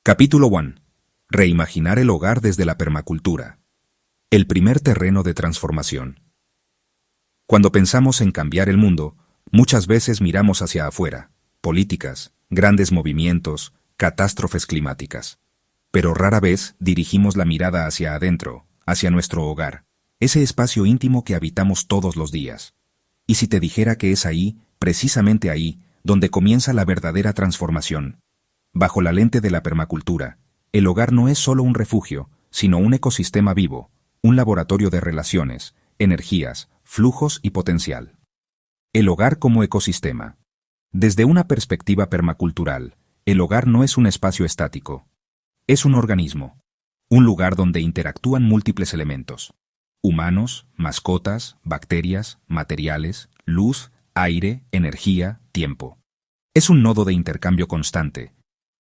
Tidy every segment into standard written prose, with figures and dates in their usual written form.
Capítulo 1. Reimaginar el hogar desde la permacultura. El primer terreno de transformación. Cuando pensamos en cambiar el mundo, muchas veces miramos hacia afuera, políticas, grandes movimientos, catástrofes climáticas. Pero rara vez dirigimos la mirada hacia adentro, hacia nuestro hogar, ese espacio íntimo que habitamos todos los días. Y si te dijera que es ahí, precisamente ahí, donde comienza la verdadera transformación. Bajo la lente de la permacultura, el hogar no es solo un refugio, sino un ecosistema vivo, un laboratorio de relaciones, energías, flujos y potencial. El hogar como ecosistema. Desde una perspectiva permacultural, el hogar no es un espacio estático. Es un organismo, un lugar donde interactúan múltiples elementos: humanos, mascotas, bacterias, materiales, luz, aire, energía, tiempo. Es un nodo de intercambio constante.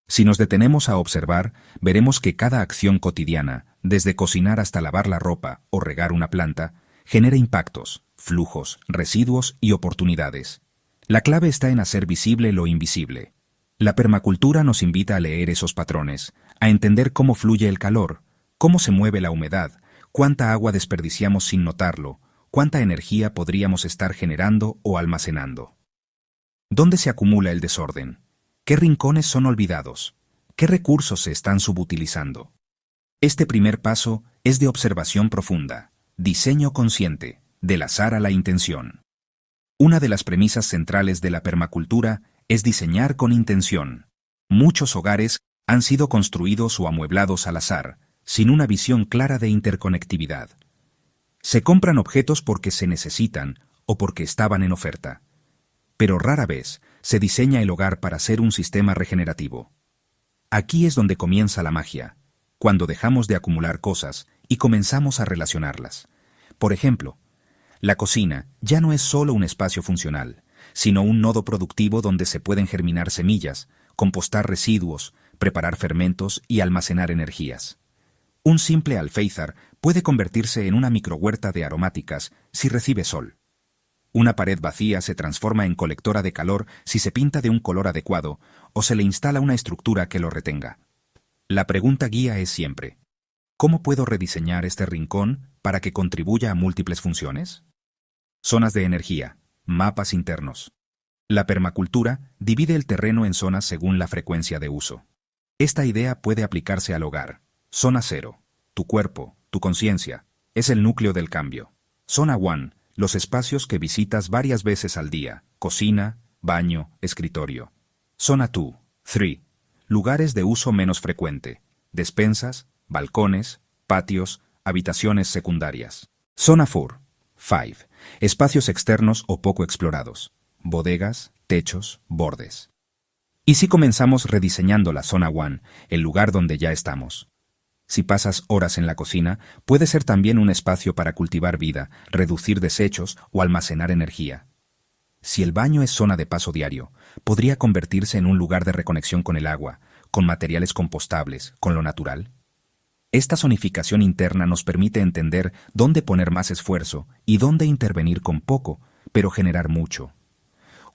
Si nos detenemos a observar, veremos que cada acción cotidiana, desde cocinar hasta lavar la ropa o regar una planta, genera impactos, flujos, residuos y oportunidades. La clave está en hacer visible lo invisible. La permacultura nos invita a leer esos patrones, a entender cómo fluye el calor, cómo se mueve la humedad, cuánta agua desperdiciamos sin notarlo, cuánta energía podríamos estar generando o almacenando. ¿Dónde se acumula el desorden? ¿Qué rincones son olvidados? ¿Qué recursos se están subutilizando? Este primer paso es de observación profunda, diseño consciente, del azar a la intención. Una de las premisas centrales de la permacultura es diseñar con intención. Muchos hogares han sido construidos o amueblados al azar, sin una visión clara de interconectividad. Se compran objetos porque se necesitan o porque estaban en oferta. Pero rara vez se diseña el hogar para ser un sistema regenerativo. Aquí es donde comienza la magia, cuando dejamos de acumular cosas y comenzamos a relacionarlas. Por ejemplo, la cocina ya no es solo un espacio funcional, sino un nodo productivo donde se pueden germinar semillas, compostar residuos, preparar fermentos y almacenar energías. Un simple alféizar puede convertirse en una microhuerta de aromáticas si recibe sol. Una pared vacía se transforma en colectora de calor si se pinta de un color adecuado o se le instala una estructura que lo retenga. La pregunta guía es siempre: ¿cómo puedo rediseñar este rincón para que contribuya a múltiples funciones? Zonas de energía, mapas internos. La permacultura divide el terreno en zonas según la frecuencia de uso. Esta idea puede aplicarse al hogar. Zona 0, tu cuerpo, tu conciencia, es el núcleo del cambio. Zona 1, los espacios que visitas varias veces al día: cocina, baño, escritorio. Zona 2, 3, lugares de uso menos frecuente: despensas, balcones, patios, habitaciones secundarias. Zona 4, 5, espacios externos o poco explorados: bodegas, techos, bordes. ¿Y si comenzamos rediseñando la zona 1, el lugar donde ya estamos? Si pasas horas en la cocina, puede ser también un espacio para cultivar vida, reducir desechos o almacenar energía. Si el baño es zona de paso diario, podría convertirse en un lugar de reconexión con el agua, con materiales compostables, con lo natural. Esta zonificación interna nos permite entender dónde poner más esfuerzo y dónde intervenir con poco, pero generar mucho.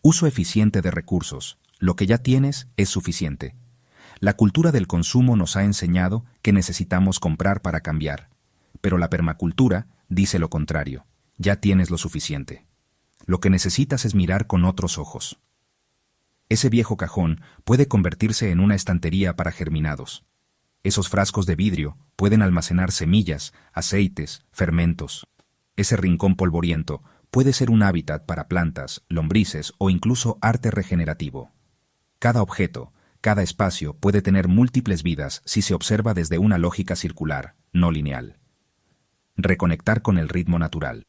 Uso eficiente de recursos. Lo que ya tienes es suficiente. La cultura del consumo nos ha enseñado que necesitamos comprar para cambiar, pero la permacultura dice lo contrario: ya tienes lo suficiente. Lo que necesitas es mirar con otros ojos. Ese viejo cajón puede convertirse en una estantería para germinados. Esos frascos de vidrio pueden almacenar semillas, aceites, fermentos. Ese rincón polvoriento puede ser un hábitat para plantas, lombrices o incluso arte regenerativo. Cada objeto, cada espacio puede tener múltiples vidas si se observa desde una lógica circular, no lineal. Reconectar con el ritmo natural.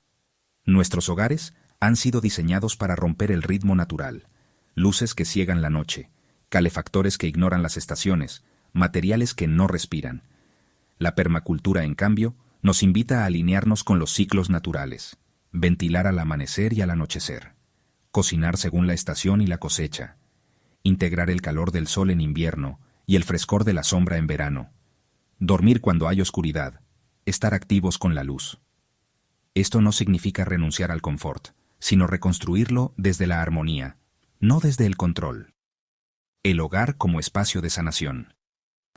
Nuestros hogares han sido diseñados para romper el ritmo natural. Luces que ciegan la noche, calefactores que ignoran las estaciones, materiales que no respiran. La permacultura, en cambio, nos invita a alinearnos con los ciclos naturales, ventilar al amanecer y al anochecer, cocinar según la estación y la cosecha, integrar el calor del sol en invierno y el frescor de la sombra en verano, dormir cuando hay oscuridad, estar activos con la luz. Esto no significa renunciar al confort, sino reconstruirlo desde la armonía, no desde el control. El hogar como espacio de sanación.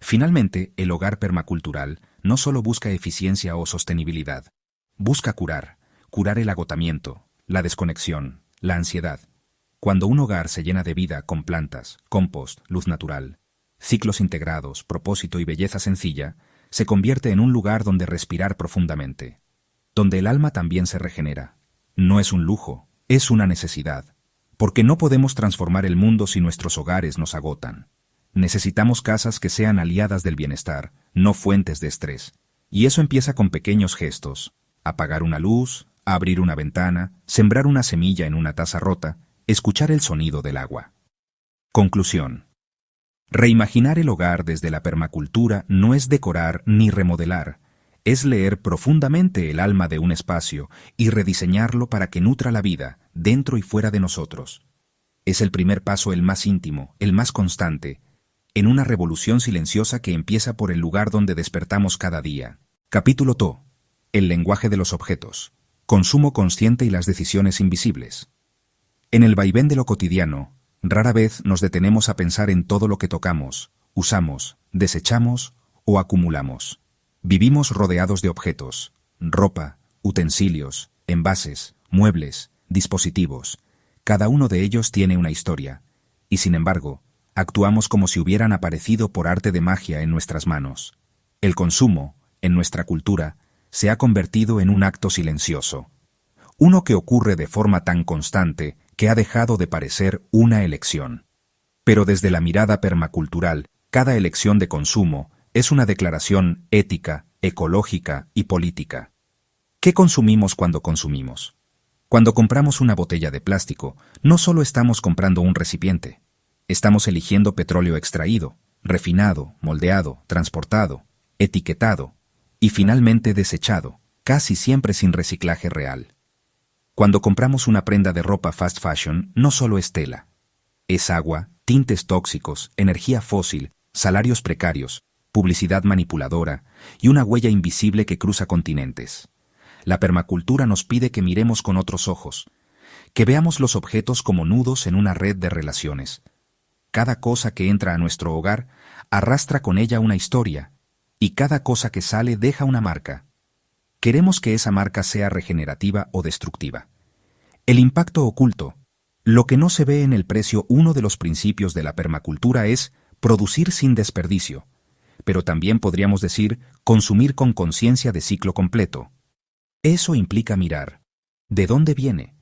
Finalmente, el hogar permacultural no solo busca eficiencia o sostenibilidad, busca curar el agotamiento, la desconexión, la ansiedad. Cuando un hogar se llena de vida con plantas, compost, luz natural, ciclos integrados, propósito y belleza sencilla, se convierte en un lugar donde respirar profundamente, donde el alma también se regenera. No es un lujo, es una necesidad, porque no podemos transformar el mundo si nuestros hogares nos agotan. Necesitamos casas que sean aliadas del bienestar, no fuentes de estrés. Y eso empieza con pequeños gestos: apagar una luz, abrir una ventana, sembrar una semilla en una taza rota, escuchar el sonido del agua. Conclusión. Reimaginar el hogar desde la permacultura no es decorar ni remodelar, es leer profundamente el alma de un espacio y rediseñarlo para que nutra la vida, dentro y fuera de nosotros. Es el primer paso, el más íntimo, el más constante, en una revolución silenciosa que empieza por el lugar donde despertamos cada día. Capítulo TO. El lenguaje de los objetos. Consumo consciente y las decisiones invisibles. En el vaivén de lo cotidiano, rara vez nos detenemos a pensar en todo lo que tocamos, usamos, desechamos o acumulamos. Vivimos rodeados de objetos: ropa, utensilios, envases, muebles, dispositivos. Cada uno de ellos tiene una historia, y sin embargo, actuamos como si hubieran aparecido por arte de magia en nuestras manos. El consumo, en nuestra cultura, se ha convertido en un acto silencioso. Uno que ocurre de forma tan constante que ha dejado de parecer una elección. Pero desde la mirada permacultural, cada elección de consumo es una declaración ética, ecológica y política. ¿Qué consumimos cuando consumimos? Cuando compramos una botella de plástico, no solo estamos comprando un recipiente. Estamos eligiendo petróleo extraído, refinado, moldeado, transportado, etiquetado y finalmente desechado, casi siempre sin reciclaje real. Cuando compramos una prenda de ropa fast fashion, no solo es tela. Es agua, tintes tóxicos, energía fósil, salarios precarios, publicidad manipuladora y una huella invisible que cruza continentes. La permacultura nos pide que miremos con otros ojos, que veamos los objetos como nudos en una red de relaciones. Cada cosa que entra a nuestro hogar arrastra con ella una historia, y cada cosa que sale deja una marca. Queremos que esa marca sea regenerativa o destructiva. El impacto oculto, lo que no se ve en el precio. Uno de los principios de la permacultura es producir sin desperdicio, pero también podríamos decir consumir con conciencia de ciclo completo. Eso implica mirar: ¿de dónde viene?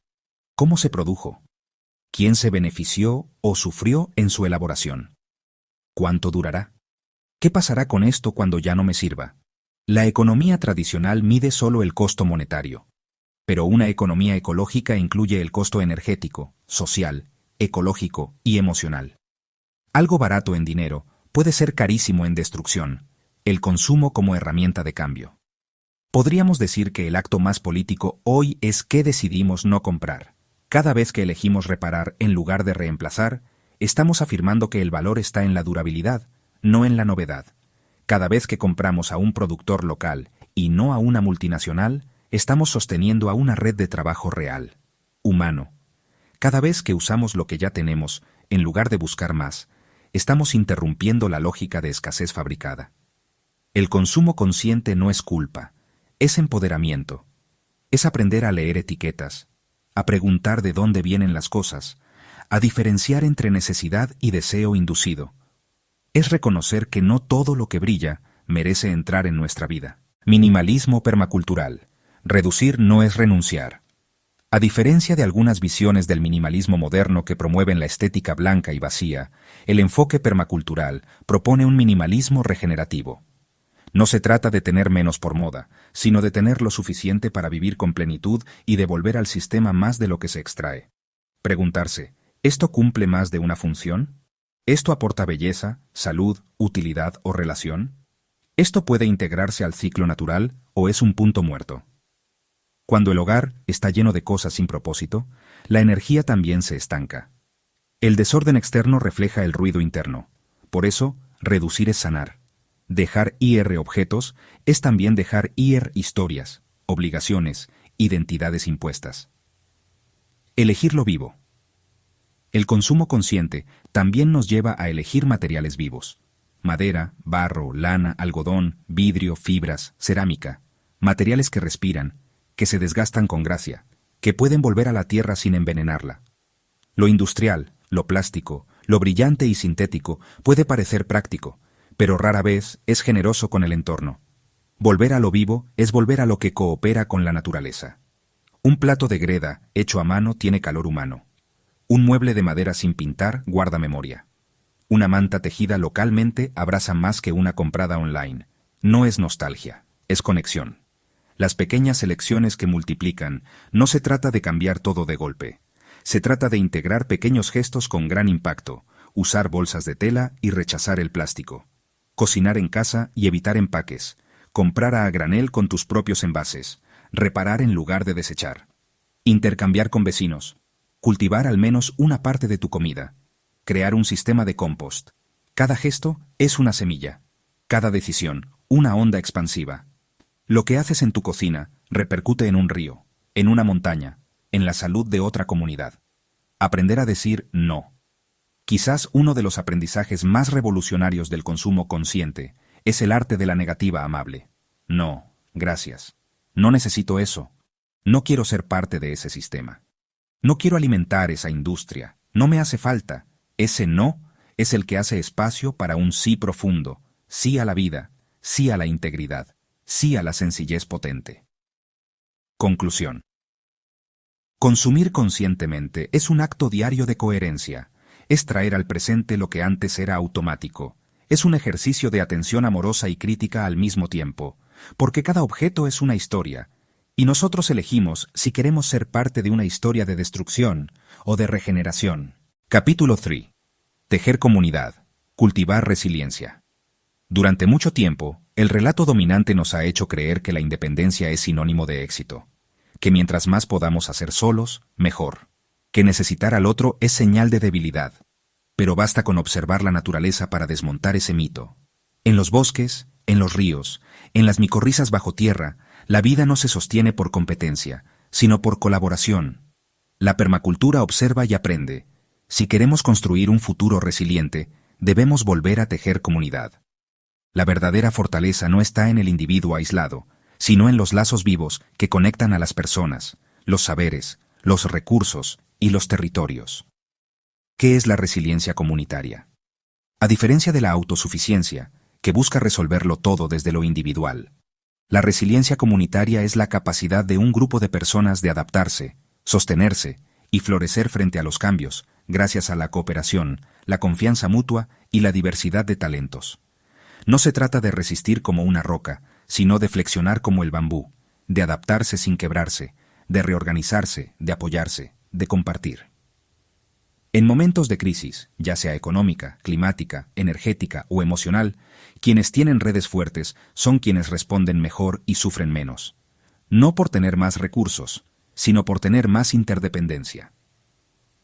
¿Cómo se produjo? ¿Quién se benefició o sufrió en su elaboración? ¿Cuánto durará? ¿Qué pasará con esto cuando ya no me sirva? La economía tradicional mide solo el costo monetario, pero una economía ecológica incluye el costo energético, social, ecológico y emocional. Algo barato en dinero puede ser carísimo en destrucción: el consumo como herramienta de cambio. Podríamos decir que el acto más político hoy es qué decidimos no comprar. Cada vez que elegimos reparar en lugar de reemplazar, estamos afirmando que el valor está en la durabilidad, no en la novedad. Cada vez que compramos a un productor local y no a una multinacional, estamos sosteniendo a una red de trabajo real, humano. Cada vez que usamos lo que ya tenemos, en lugar de buscar más, estamos interrumpiendo la lógica de escasez fabricada. El consumo consciente no es culpa, es empoderamiento. Es aprender a leer etiquetas, a preguntar de dónde vienen las cosas, a diferenciar entre necesidad y deseo inducido. Es reconocer que no todo lo que brilla merece entrar en nuestra vida. Minimalismo permacultural. Reducir no es renunciar. A diferencia de algunas visiones del minimalismo moderno que promueven la estética blanca y vacía, el enfoque permacultural propone un minimalismo regenerativo. No se trata de tener menos por moda, sino de tener lo suficiente para vivir con plenitud y devolver al sistema más de lo que se extrae. Preguntarse: ¿esto cumple más de una función? ¿Esto aporta belleza, salud, utilidad o relación? ¿Esto puede integrarse al ciclo natural o es un punto muerto? Cuando el hogar está lleno de cosas sin propósito, la energía también se estanca. El desorden externo refleja el ruido interno. Por eso, reducir es sanar. Dejar ir objetos es también dejar ir historias, obligaciones, identidades impuestas. Elegir lo vivo. El consumo consciente también nos lleva a elegir materiales vivos. madera, barro, lana, algodón, vidrio, fibras, cerámica, materiales que respiran, que se desgastan con gracia, que pueden volver a la tierra sin envenenarla. Lo industrial, lo plástico, lo brillante y sintético puede parecer práctico, pero rara vez es generoso con el entorno. Volver a lo vivo es volver a lo que coopera con la naturaleza. Un plato de greda hecho a mano tiene calor humano. Un mueble de madera sin pintar guarda memoria. Una manta tejida localmente abraza más que una comprada online. No es nostalgia, es conexión. Las pequeñas elecciones que multiplican. No se trata de cambiar todo de golpe. Se trata de integrar pequeños gestos con gran impacto, usar bolsas de tela y rechazar el plástico. Cocinar en casa y evitar empaques. Comprar a granel con tus propios envases. Reparar en lugar de desechar. Intercambiar con vecinos. Cultivar al menos una parte de tu comida. Crear un sistema de compost. Cada gesto es una semilla. Cada decisión, una onda expansiva. Lo que haces en tu cocina repercute en un río, en una montaña, en la salud de otra comunidad. Aprender a decir no. Quizás uno de los aprendizajes más revolucionarios del consumo consciente es el arte de la negativa amable. No, gracias. No necesito eso. No quiero ser parte de ese sistema. No quiero alimentar esa industria. No me hace falta. Ese no es el que hace espacio para un sí profundo, sí a la vida, sí a la integridad, sí a la sencillez potente. Conclusión. Consumir conscientemente es un acto diario de coherencia. Es traer al presente lo que antes era automático. Es un ejercicio de atención amorosa y crítica al mismo tiempo, porque cada objeto es una historia, y nosotros elegimos si queremos ser parte de una historia de destrucción o de regeneración. Capítulo 3. Tejer comunidad. Cultivar resiliencia. Durante mucho tiempo, el relato dominante nos ha hecho creer que la independencia es sinónimo de éxito, que mientras más podamos hacer solos, mejor, que necesitar al otro es señal de debilidad. Pero basta con observar la naturaleza para desmontar ese mito. En los bosques, en los ríos, en las micorrizas bajo tierra, la vida no se sostiene por competencia, sino por colaboración. La permacultura observa y aprende. Si queremos construir un futuro resiliente, debemos volver a tejer comunidad. La verdadera fortaleza no está en el individuo aislado, sino en los lazos vivos que conectan a las personas, los saberes, los recursos y los territorios. ¿Qué es la resiliencia comunitaria? A diferencia de la autosuficiencia, que busca resolverlo todo desde lo individual, la resiliencia comunitaria es la capacidad de un grupo de personas de adaptarse, sostenerse y florecer frente a los cambios, gracias a la cooperación, la confianza mutua y la diversidad de talentos. No se trata de resistir como una roca, sino de flexionar como el bambú, de adaptarse sin quebrarse, de reorganizarse, de apoyarse, de compartir. En momentos de crisis, ya sea económica, climática, energética o emocional, quienes tienen redes fuertes son quienes responden mejor y sufren menos. No por tener más recursos, sino por tener más interdependencia.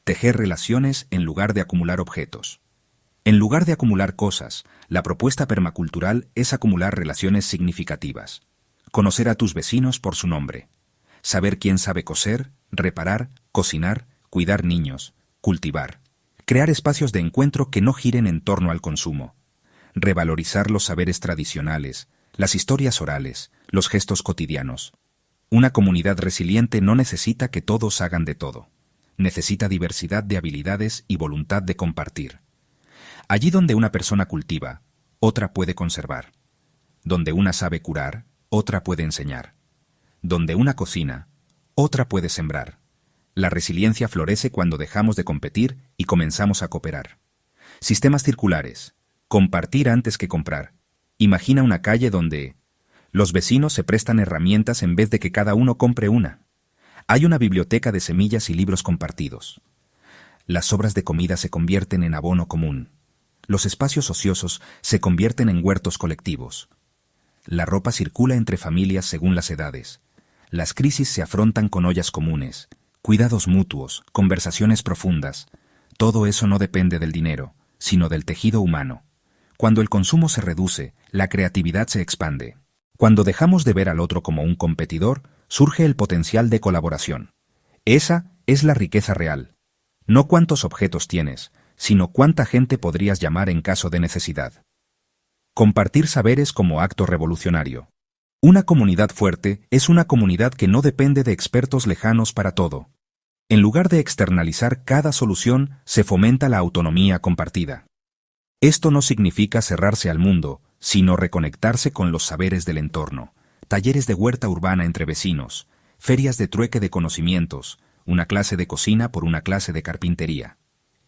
Tejer relaciones en lugar de acumular objetos. En lugar de acumular cosas, la propuesta permacultural es acumular relaciones significativas. Conocer a tus vecinos por su nombre. Saber quién sabe coser, reparar, cocinar, cuidar niños, cultivar. Crear espacios de encuentro que no giren en torno al consumo. Revalorizar los saberes tradicionales, las historias orales, los gestos cotidianos. Una comunidad resiliente no necesita que todos hagan de todo. Necesita diversidad de habilidades y voluntad de compartir. Allí donde una persona cultiva, otra puede conservar. Donde una sabe curar, otra puede enseñar. Donde una cocina, otra puede sembrar. La resiliencia florece cuando dejamos de competir y comenzamos a cooperar. Sistemas circulares. Compartir antes que comprar. Imagina una calle donde los vecinos se prestan herramientas en vez de que cada uno compre una. Hay una biblioteca de semillas y libros compartidos. Las sobras de comida se convierten en abono común. Los espacios ociosos se convierten en huertos colectivos. La ropa circula entre familias según las edades. Las crisis se afrontan con ollas comunes, cuidados mutuos, conversaciones profundas. Todo eso no depende del dinero, sino del tejido humano. Cuando el consumo se reduce, la creatividad se expande. Cuando dejamos de ver al otro como un competidor, surge el potencial de colaboración. Esa es la riqueza real. No cuántos objetos tienes, sino cuánta gente podrías llamar en caso de necesidad. Compartir saberes como acto revolucionario. Una comunidad fuerte es una comunidad que no depende de expertos lejanos para todo. En lugar de externalizar cada solución, se fomenta la autonomía compartida. Esto no significa cerrarse al mundo, sino reconectarse con los saberes del entorno. Talleres de huerta urbana entre vecinos, ferias de trueque de conocimientos, una clase de cocina por una clase de carpintería.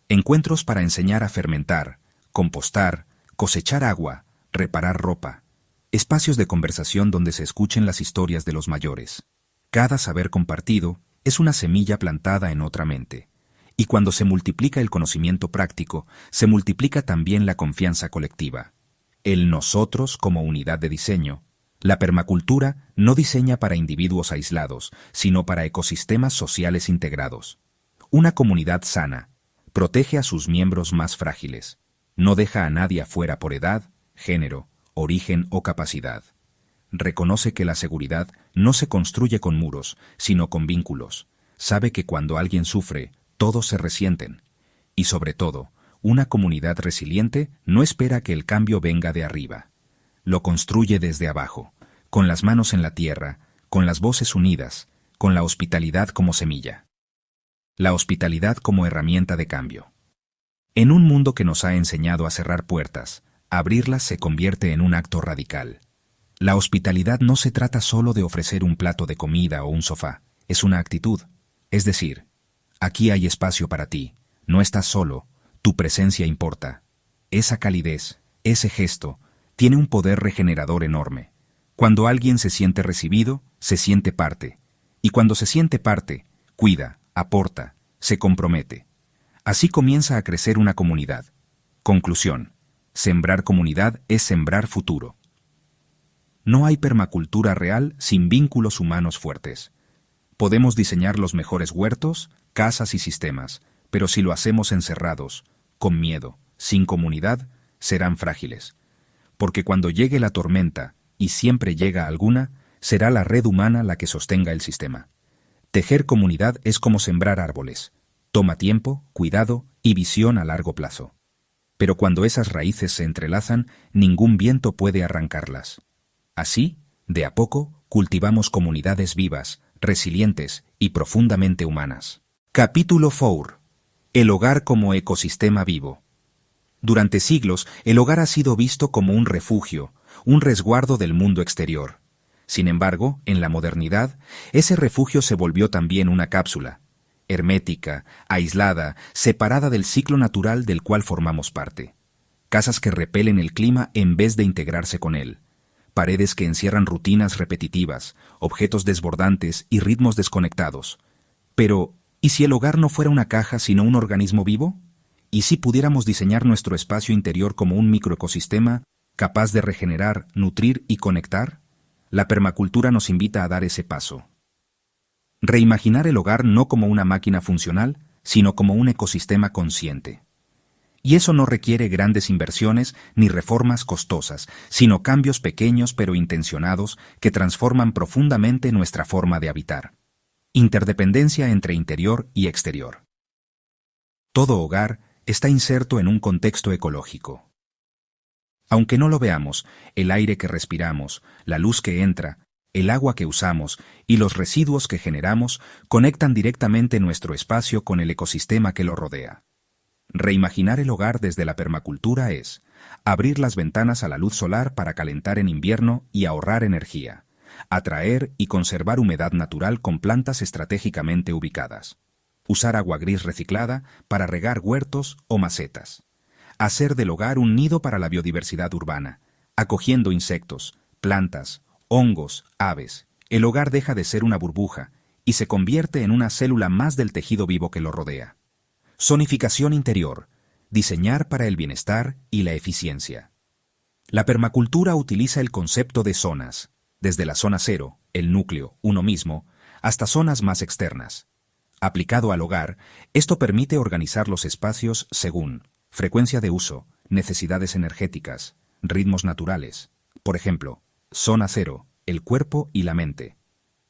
Encuentros para enseñar a fermentar, compostar, cosechar agua, reparar ropa. Espacios de conversación donde se escuchen las historias de los mayores. Cada saber compartido es una semilla plantada en otra mente. Y cuando se multiplica el conocimiento práctico, se multiplica también la confianza colectiva. El nosotros como unidad de diseño. La permacultura no diseña para individuos aislados, sino para ecosistemas sociales integrados. Una comunidad sana protege a sus miembros más frágiles. No deja a nadie afuera por edad, género, origen o capacidad. Reconoce que la seguridad no se construye con muros, sino con vínculos. Sabe que cuando alguien sufre, todos se resienten. Y sobre todo, una comunidad resiliente no espera que el cambio venga de arriba. Lo construye desde abajo, con las manos en la tierra, con las voces unidas, con la hospitalidad como semilla. La hospitalidad como herramienta de cambio. En un mundo que nos ha enseñado a cerrar puertas, abrirlas se convierte en un acto radical. La hospitalidad no se trata solo de ofrecer un plato de comida o un sofá, es una actitud. Es decir, aquí hay espacio para ti, no estás solo, tu presencia importa. Esa calidez, ese gesto, tiene un poder regenerador enorme. Cuando alguien se siente recibido, se siente parte. Y cuando se siente parte, cuida, aporta, se compromete. Así comienza a crecer una comunidad. Conclusión. Sembrar comunidad es sembrar futuro. No hay permacultura real sin vínculos humanos fuertes. Podemos diseñar los mejores huertos, casas y sistemas, pero si lo hacemos encerrados, con miedo, sin comunidad, serán frágiles. Porque cuando llegue la tormenta, y siempre llega alguna, será la red humana la que sostenga el sistema. Tejer comunidad es como sembrar árboles. Toma tiempo, cuidado y visión a largo plazo. Pero cuando esas raíces se entrelazan, ningún viento puede arrancarlas. Así, de a poco, cultivamos comunidades vivas, resilientes y profundamente humanas. Capítulo 4. El hogar como ecosistema vivo. Durante siglos, el hogar ha sido visto como un refugio, un resguardo del mundo exterior. Sin embargo, en la modernidad, ese refugio se volvió también una cápsula, hermética, aislada, separada del ciclo natural del cual formamos parte. Casas que repelen el clima en vez de integrarse con él. Paredes que encierran rutinas repetitivas, objetos desbordantes y ritmos desconectados. Pero, ¿y si el hogar no fuera una caja sino un organismo vivo? ¿Y si pudiéramos diseñar nuestro espacio interior como un microecosistema capaz de regenerar, nutrir y conectar? La permacultura nos invita a dar ese paso. Reimaginar el hogar no como una máquina funcional, sino como un ecosistema consciente. Y eso no requiere grandes inversiones ni reformas costosas, sino cambios pequeños pero intencionados que transforman profundamente nuestra forma de habitar. Interdependencia entre interior y exterior. Todo hogar está inserto en un contexto ecológico. Aunque no lo veamos, el aire que respiramos, la luz que entra, el agua que usamos y los residuos que generamos conectan directamente nuestro espacio con el ecosistema que lo rodea. Reimaginar el hogar desde la permacultura es abrir las ventanas a la luz solar para calentar en invierno y ahorrar energía, atraer y conservar humedad natural con plantas estratégicamente ubicadas, usar agua gris reciclada para regar huertos o macetas, hacer del hogar un nido para la biodiversidad urbana, acogiendo insectos, plantas, hongos, aves. El hogar deja de ser una burbuja y se convierte en una célula más del tejido vivo que lo rodea. Zonificación interior. Diseñar para el bienestar y la eficiencia. La permacultura utiliza el concepto de zonas, desde la zona cero, el núcleo, uno mismo, hasta zonas más externas. Aplicado al hogar, esto permite organizar los espacios según frecuencia de uso, necesidades energéticas, ritmos naturales. Por ejemplo, zona cero, el cuerpo y la mente.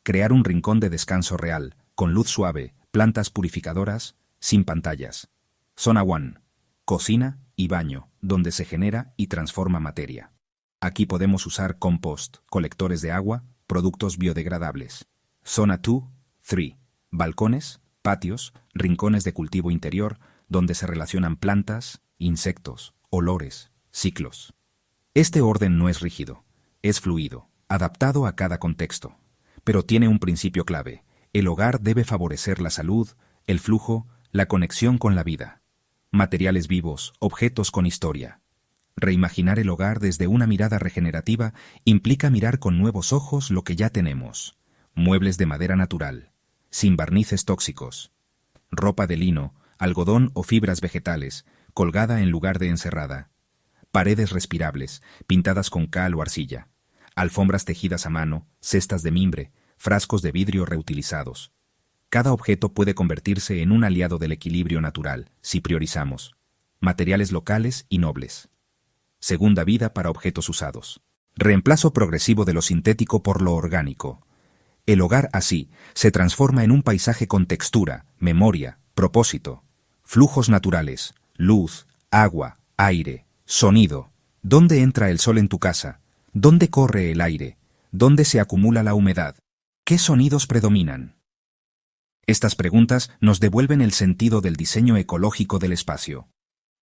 Crear un rincón de descanso real, con luz suave, plantas purificadoras, sin pantallas. Zona 1, cocina y baño, donde se genera y transforma materia. Aquí podemos usar compost, colectores de agua, productos biodegradables. Zona 2, 3. Balcones, patios, rincones de cultivo interior, donde se relacionan plantas, insectos, olores, ciclos. Este orden no es rígido, es fluido, adaptado a cada contexto, pero tiene un principio clave. El hogar debe favorecer la salud, el flujo, la conexión con la vida. Materiales vivos, objetos con historia. Reimaginar el hogar desde una mirada regenerativa implica mirar con nuevos ojos lo que ya tenemos. Muebles de madera natural, sin barnices tóxicos. Ropa de lino, algodón o fibras vegetales, colgada en lugar de encerrada. Paredes respirables, pintadas con cal o arcilla. Alfombras tejidas a mano, cestas de mimbre, frascos de vidrio reutilizados. Cada objeto puede convertirse en un aliado del equilibrio natural, si priorizamos. Materiales locales y nobles. Segunda vida para objetos usados. Reemplazo progresivo de lo sintético por lo orgánico. El hogar, así, se transforma en un paisaje con textura, memoria, propósito. Flujos naturales, luz, agua, aire, sonido. ¿Dónde entra el sol en tu casa? ¿Dónde corre el aire? ¿Dónde se acumula la humedad? ¿Qué sonidos predominan? Estas preguntas nos devuelven el sentido del diseño ecológico del espacio.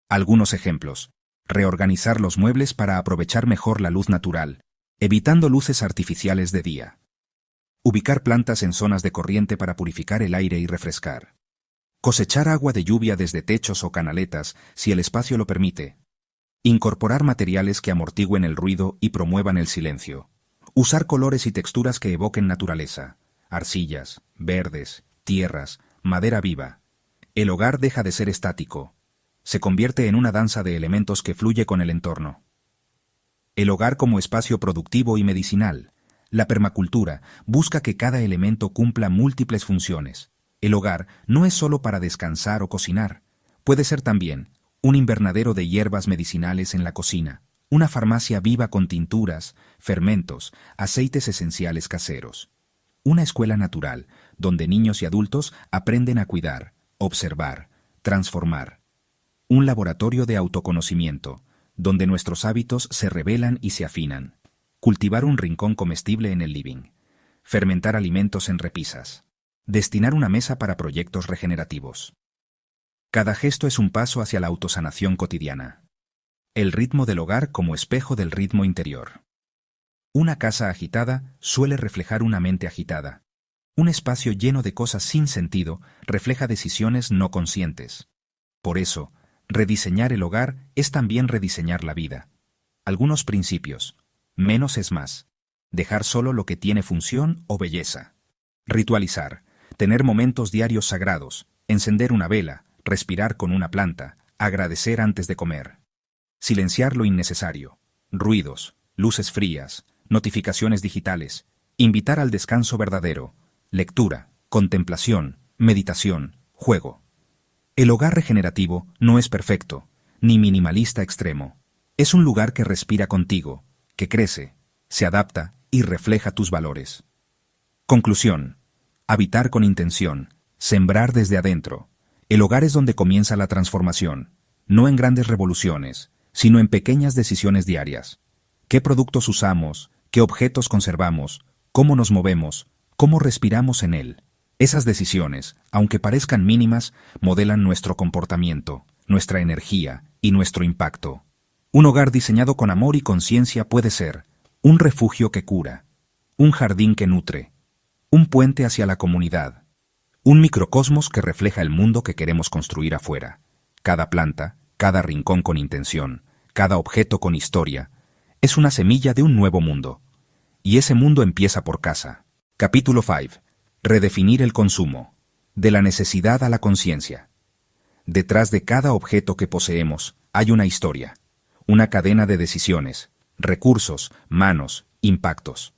Algunos ejemplos. Reorganizar los muebles para aprovechar mejor la luz natural, evitando luces artificiales de día. Ubicar plantas en zonas de corriente para purificar el aire y refrescar. Cosechar agua de lluvia desde techos o canaletas, si el espacio lo permite. Incorporar materiales que amortigüen el ruido y promuevan el silencio. Usar colores y texturas que evoquen naturaleza. Arcillas, verdes, tierras, madera viva. El hogar deja de ser estático. Se convierte en una danza de elementos que fluye con el entorno. El hogar como espacio productivo y medicinal. La permacultura busca que cada elemento cumpla múltiples funciones. El hogar no es solo para descansar o cocinar. Puede ser también un invernadero de hierbas medicinales en la cocina, una farmacia viva con tinturas, fermentos, aceites esenciales caseros. Una escuela natural, donde niños y adultos aprenden a cuidar, observar, transformar. Un laboratorio de autoconocimiento, donde nuestros hábitos se revelan y se afinan. Cultivar un rincón comestible en el living. Fermentar alimentos en repisas. Destinar una mesa para proyectos regenerativos. Cada gesto es un paso hacia la autosanación cotidiana. El ritmo del hogar como espejo del ritmo interior. Una casa agitada suele reflejar una mente agitada. Un espacio lleno de cosas sin sentido refleja decisiones no conscientes. Por eso, rediseñar el hogar es también rediseñar la vida. Algunos principios. Menos es más. Dejar solo lo que tiene función o belleza. Ritualizar. Tener momentos diarios sagrados. Encender una vela. Respirar con una planta. Agradecer antes de comer. Silenciar lo innecesario. Ruidos. Luces frías. Notificaciones digitales. Invitar al descanso verdadero. Lectura. Contemplación. Meditación. Juego. El hogar regenerativo no es perfecto, ni minimalista extremo. Es un lugar que respira contigo, que crece, se adapta y refleja tus valores. Conclusión. Habitar con intención, sembrar desde adentro. El hogar es donde comienza la transformación, no en grandes revoluciones, sino en pequeñas decisiones diarias. ¿Qué productos usamos? ¿Qué objetos conservamos? ¿Cómo nos movemos? ¿Cómo respiramos en él? Esas decisiones, aunque parezcan mínimas, modelan nuestro comportamiento, nuestra energía y nuestro impacto. Un hogar diseñado con amor y conciencia puede ser un refugio que cura, un jardín que nutre, un puente hacia la comunidad, un microcosmos que refleja el mundo que queremos construir afuera. Cada planta, cada rincón con intención, cada objeto con historia, es una semilla de un nuevo mundo. Y ese mundo empieza por casa. Capítulo 5. Redefinir el consumo. De la necesidad a la conciencia. Detrás de cada objeto que poseemos hay una historia, una cadena de decisiones, recursos, manos, impactos.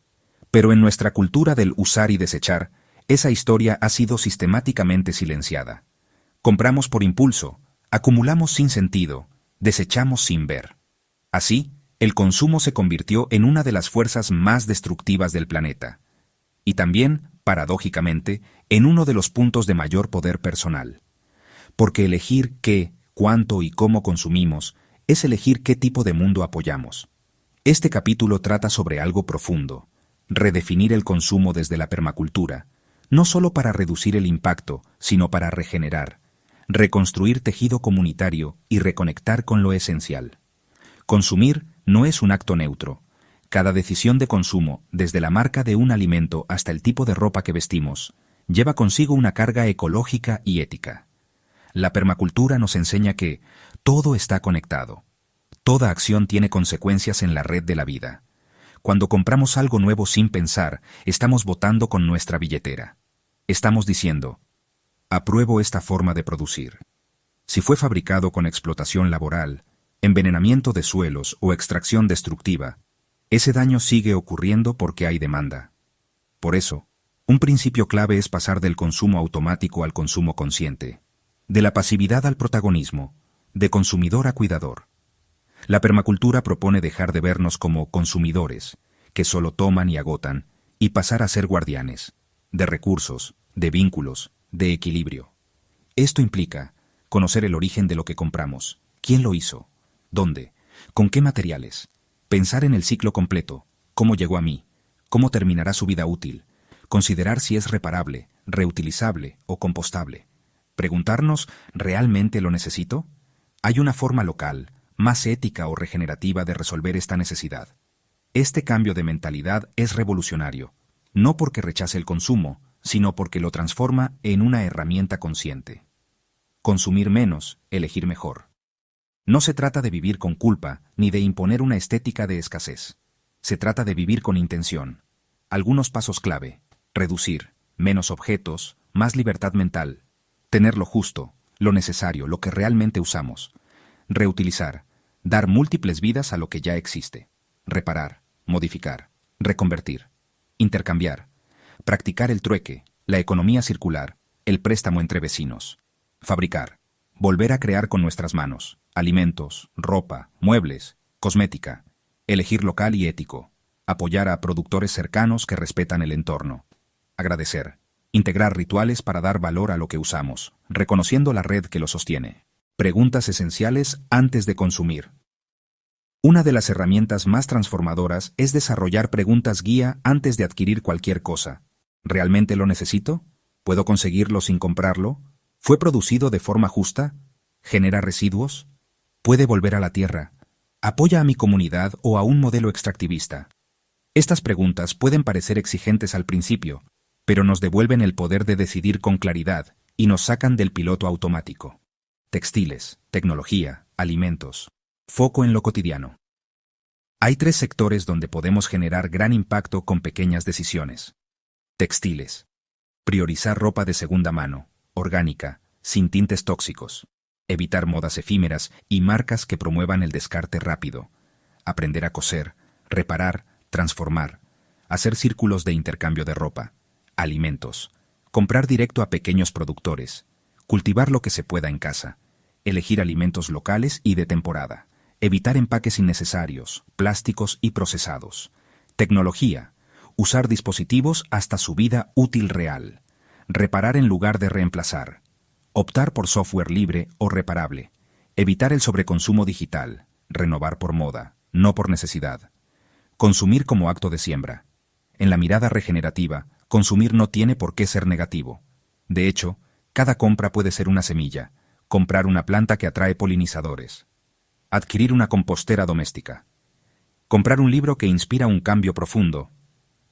Pero en nuestra cultura del usar y desechar, esa historia ha sido sistemáticamente silenciada. Compramos por impulso, acumulamos sin sentido, desechamos sin ver. Así, el consumo se convirtió en una de las fuerzas más destructivas del planeta. Y también, paradójicamente, en uno de los puntos de mayor poder personal. Porque elegir qué, cuánto y cómo consumimos es elegir qué tipo de mundo apoyamos. Este capítulo trata sobre algo profundo: redefinir el consumo desde la permacultura, no solo para reducir el impacto, sino para regenerar, reconstruir tejido comunitario y reconectar con lo esencial. Consumir no es un acto neutro. Cada decisión de consumo, desde la marca de un alimento hasta el tipo de ropa que vestimos, lleva consigo una carga ecológica y ética. La permacultura nos enseña que todo está conectado. Toda acción tiene consecuencias en la red de la vida. Cuando compramos algo nuevo sin pensar, estamos votando con nuestra billetera. Estamos diciendo: apruebo esta forma de producir. Si fue fabricado con explotación laboral, envenenamiento de suelos o extracción destructiva, ese daño sigue ocurriendo porque hay demanda. Por eso, un principio clave es pasar del consumo automático al consumo consciente, de la pasividad al protagonismo, de consumidor a cuidador. La permacultura propone dejar de vernos como consumidores, que solo toman y agotan, y pasar a ser guardianes, de recursos, de vínculos, de equilibrio. Esto implica conocer el origen de lo que compramos, quién lo hizo, dónde, con qué materiales, pensar en el ciclo completo, cómo llegó a mí, cómo terminará su vida útil, considerar si es reparable, reutilizable o compostable. Preguntarnos: ¿realmente lo necesito? ¿Hay una forma local, más ética o regenerativa de resolver esta necesidad? Este cambio de mentalidad es revolucionario, no porque rechace el consumo, sino porque lo transforma en una herramienta consciente. Consumir menos, elegir mejor. No se trata de vivir con culpa, ni de imponer una estética de escasez. Se trata de vivir con intención. Algunos pasos clave: reducir, menos objetos, más libertad mental, tener lo justo, lo necesario, lo que realmente usamos, reutilizar, dar múltiples vidas a lo que ya existe, reparar, modificar, reconvertir, intercambiar, practicar el trueque, la economía circular, el préstamo entre vecinos, fabricar, volver a crear con nuestras manos, alimentos, ropa, muebles, cosmética, elegir local y ético, apoyar a productores cercanos que respetan el entorno, agradecer, integrar rituales para dar valor a lo que usamos, reconociendo la red que lo sostiene. Preguntas esenciales antes de consumir. Una de las herramientas más transformadoras es desarrollar preguntas guía antes de adquirir cualquier cosa. ¿Realmente lo necesito? ¿Puedo conseguirlo sin comprarlo? ¿Fue producido de forma justa? ¿Genera residuos? ¿Puede volver a la tierra? ¿Apoya a mi comunidad o a un modelo extractivista? Estas preguntas pueden parecer exigentes al principio, pero nos devuelven el poder de decidir con claridad y nos sacan del piloto automático. Textiles, tecnología, alimentos. Foco en lo cotidiano. Hay 3 sectores donde podemos generar gran impacto con pequeñas decisiones. Textiles. Priorizar ropa de segunda mano, orgánica, sin tintes tóxicos. Evitar modas efímeras y marcas que promuevan el descarte rápido. Aprender a coser, reparar, transformar. Hacer círculos de intercambio de ropa. Alimentos. Comprar directo a pequeños productores. Cultivar lo que se pueda en casa. Elegir alimentos locales y de temporada. Evitar empaques innecesarios, plásticos y procesados. Tecnología. Usar dispositivos hasta su vida útil real. Reparar en lugar de reemplazar. Optar por software libre o reparable. Evitar el sobreconsumo digital. Renovar por moda, no por necesidad. Consumir como acto de siembra. En la mirada regenerativa, consumir no tiene por qué ser negativo. De hecho, cada compra puede ser una semilla. Comprar una planta que atrae polinizadores. Adquirir una compostera doméstica. Comprar un libro que inspira un cambio profundo.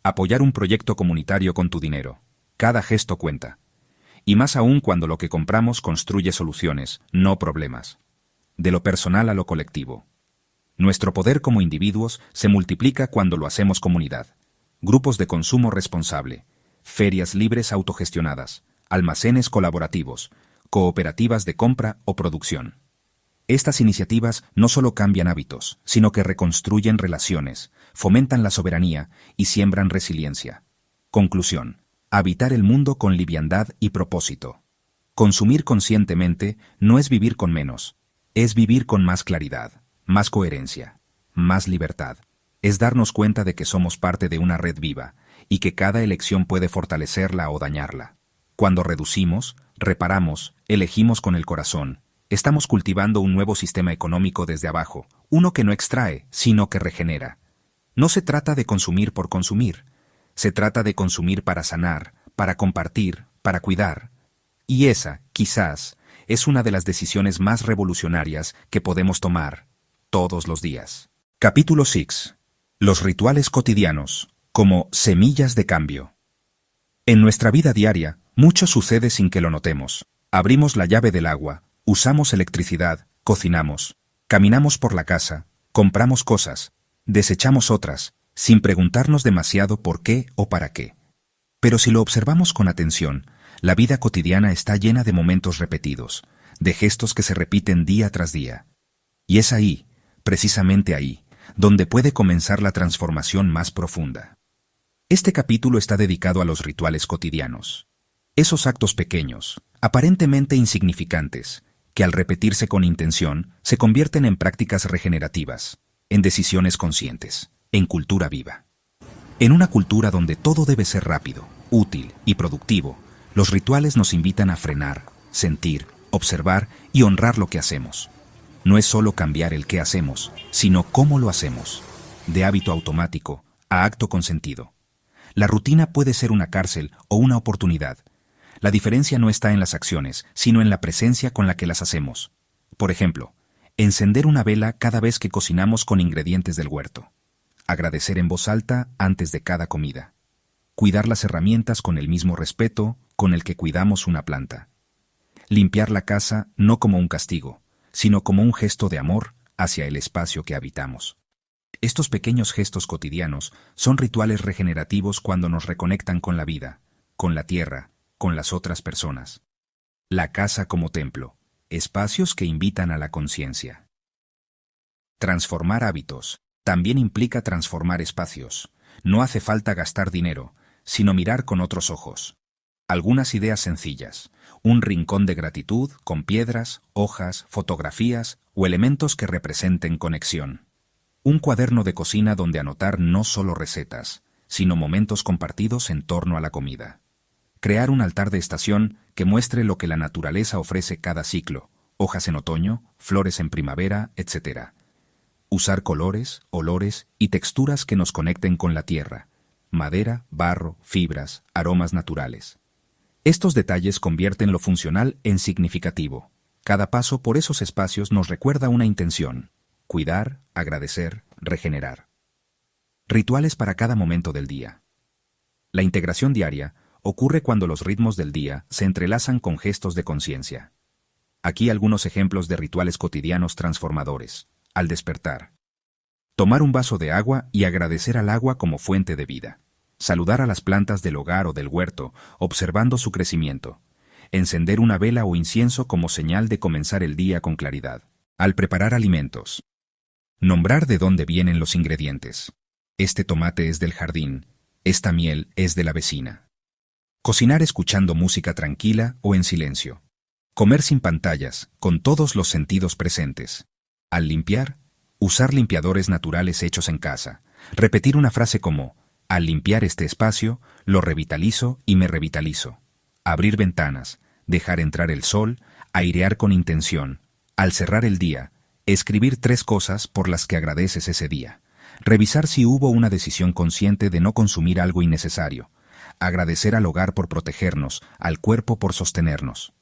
Apoyar un proyecto comunitario con tu dinero. Cada gesto cuenta. Y más aún cuando lo que compramos construye soluciones, no problemas. De lo personal a lo colectivo. Nuestro poder como individuos se multiplica cuando lo hacemos comunidad. Grupos de consumo responsable, ferias libres autogestionadas, almacenes colaborativos, cooperativas de compra o producción. Estas iniciativas no solo cambian hábitos, sino que reconstruyen relaciones, fomentan la soberanía y siembran resiliencia. Conclusión: habitar el mundo con liviandad y propósito. Consumir conscientemente no es vivir con menos, es vivir con más claridad, más coherencia, más libertad. Es darnos cuenta de que somos parte de una red viva y que cada elección puede fortalecerla o dañarla. Cuando reducimos, reparamos, elegimos con el corazón estamos cultivando un nuevo sistema económico desde abajo, uno que no extrae, sino que regenera. No se trata de consumir por consumir, se trata de consumir para sanar, para compartir, para cuidar. Y esa, quizás, es una de las decisiones más revolucionarias que podemos tomar todos los días. Capítulo 6. Los rituales cotidianos, como semillas de cambio. En nuestra vida diaria, mucho sucede sin que lo notemos. Abrimos la llave del agua, usamos electricidad, cocinamos, caminamos por la casa, compramos cosas, desechamos otras, sin preguntarnos demasiado por qué o para qué. Pero si lo observamos con atención, la vida cotidiana está llena de momentos repetidos, de gestos que se repiten día tras día. Y es ahí, precisamente ahí, donde puede comenzar la transformación más profunda. Este capítulo está dedicado a los rituales cotidianos. Esos actos pequeños, aparentemente insignificantes, que al repetirse con intención se convierten en prácticas regenerativas, en decisiones conscientes, en cultura viva. En una cultura donde todo debe ser rápido, útil y productivo, los rituales nos invitan a frenar, sentir, observar y honrar lo que hacemos. No es solo cambiar el qué hacemos, sino cómo lo hacemos, de hábito automático a acto consentido. La rutina puede ser una cárcel o una oportunidad. La diferencia no está en las acciones, sino en la presencia con la que las hacemos. Por ejemplo, encender una vela cada vez que cocinamos con ingredientes del huerto. Agradecer en voz alta antes de cada comida. Cuidar las herramientas con el mismo respeto con el que cuidamos una planta. Limpiar la casa no como un castigo, sino como un gesto de amor hacia el espacio que habitamos. Estos pequeños gestos cotidianos son rituales regenerativos cuando nos reconectan con la vida, con la tierra, con las otras personas. La casa como templo, espacios que invitan a la conciencia. Transformar hábitos también implica transformar espacios. No hace falta gastar dinero, sino mirar con otros ojos. Algunas ideas sencillas, un rincón de gratitud con piedras, hojas, fotografías o elementos que representen conexión. Un cuaderno de cocina donde anotar no solo recetas, sino momentos compartidos en torno a la comida. Crear un altar de estación que muestre lo que la naturaleza ofrece cada ciclo, hojas en otoño, flores en primavera, etc. Usar colores, olores y texturas que nos conecten con la tierra, madera, barro, fibras, aromas naturales. Estos detalles convierten lo funcional en significativo. Cada paso por esos espacios nos recuerda una intención: cuidar, agradecer, regenerar. Rituales para cada momento del día. La integración diaria ocurre cuando los ritmos del día se entrelazan con gestos de conciencia. Aquí algunos ejemplos de rituales cotidianos transformadores. Al despertar. Tomar un vaso de agua y agradecer al agua como fuente de vida. Saludar a las plantas del hogar o del huerto, observando su crecimiento. Encender una vela o incienso como señal de comenzar el día con claridad. Al preparar alimentos. Nombrar de dónde vienen los ingredientes. Este tomate es del jardín, esta miel es de la vecina. Cocinar escuchando música tranquila o en silencio. Comer sin pantallas, con todos los sentidos presentes. Al limpiar, usar limpiadores naturales hechos en casa. Repetir una frase como: al limpiar este espacio, lo revitalizo y me revitalizo. Abrir ventanas, dejar entrar el sol, airear con intención. Al cerrar el día, escribir 3 cosas por las que agradeces ese día. Revisar si hubo una decisión consciente de no consumir algo innecesario. Agradecer al hogar por protegernos, al cuerpo por sostenernos.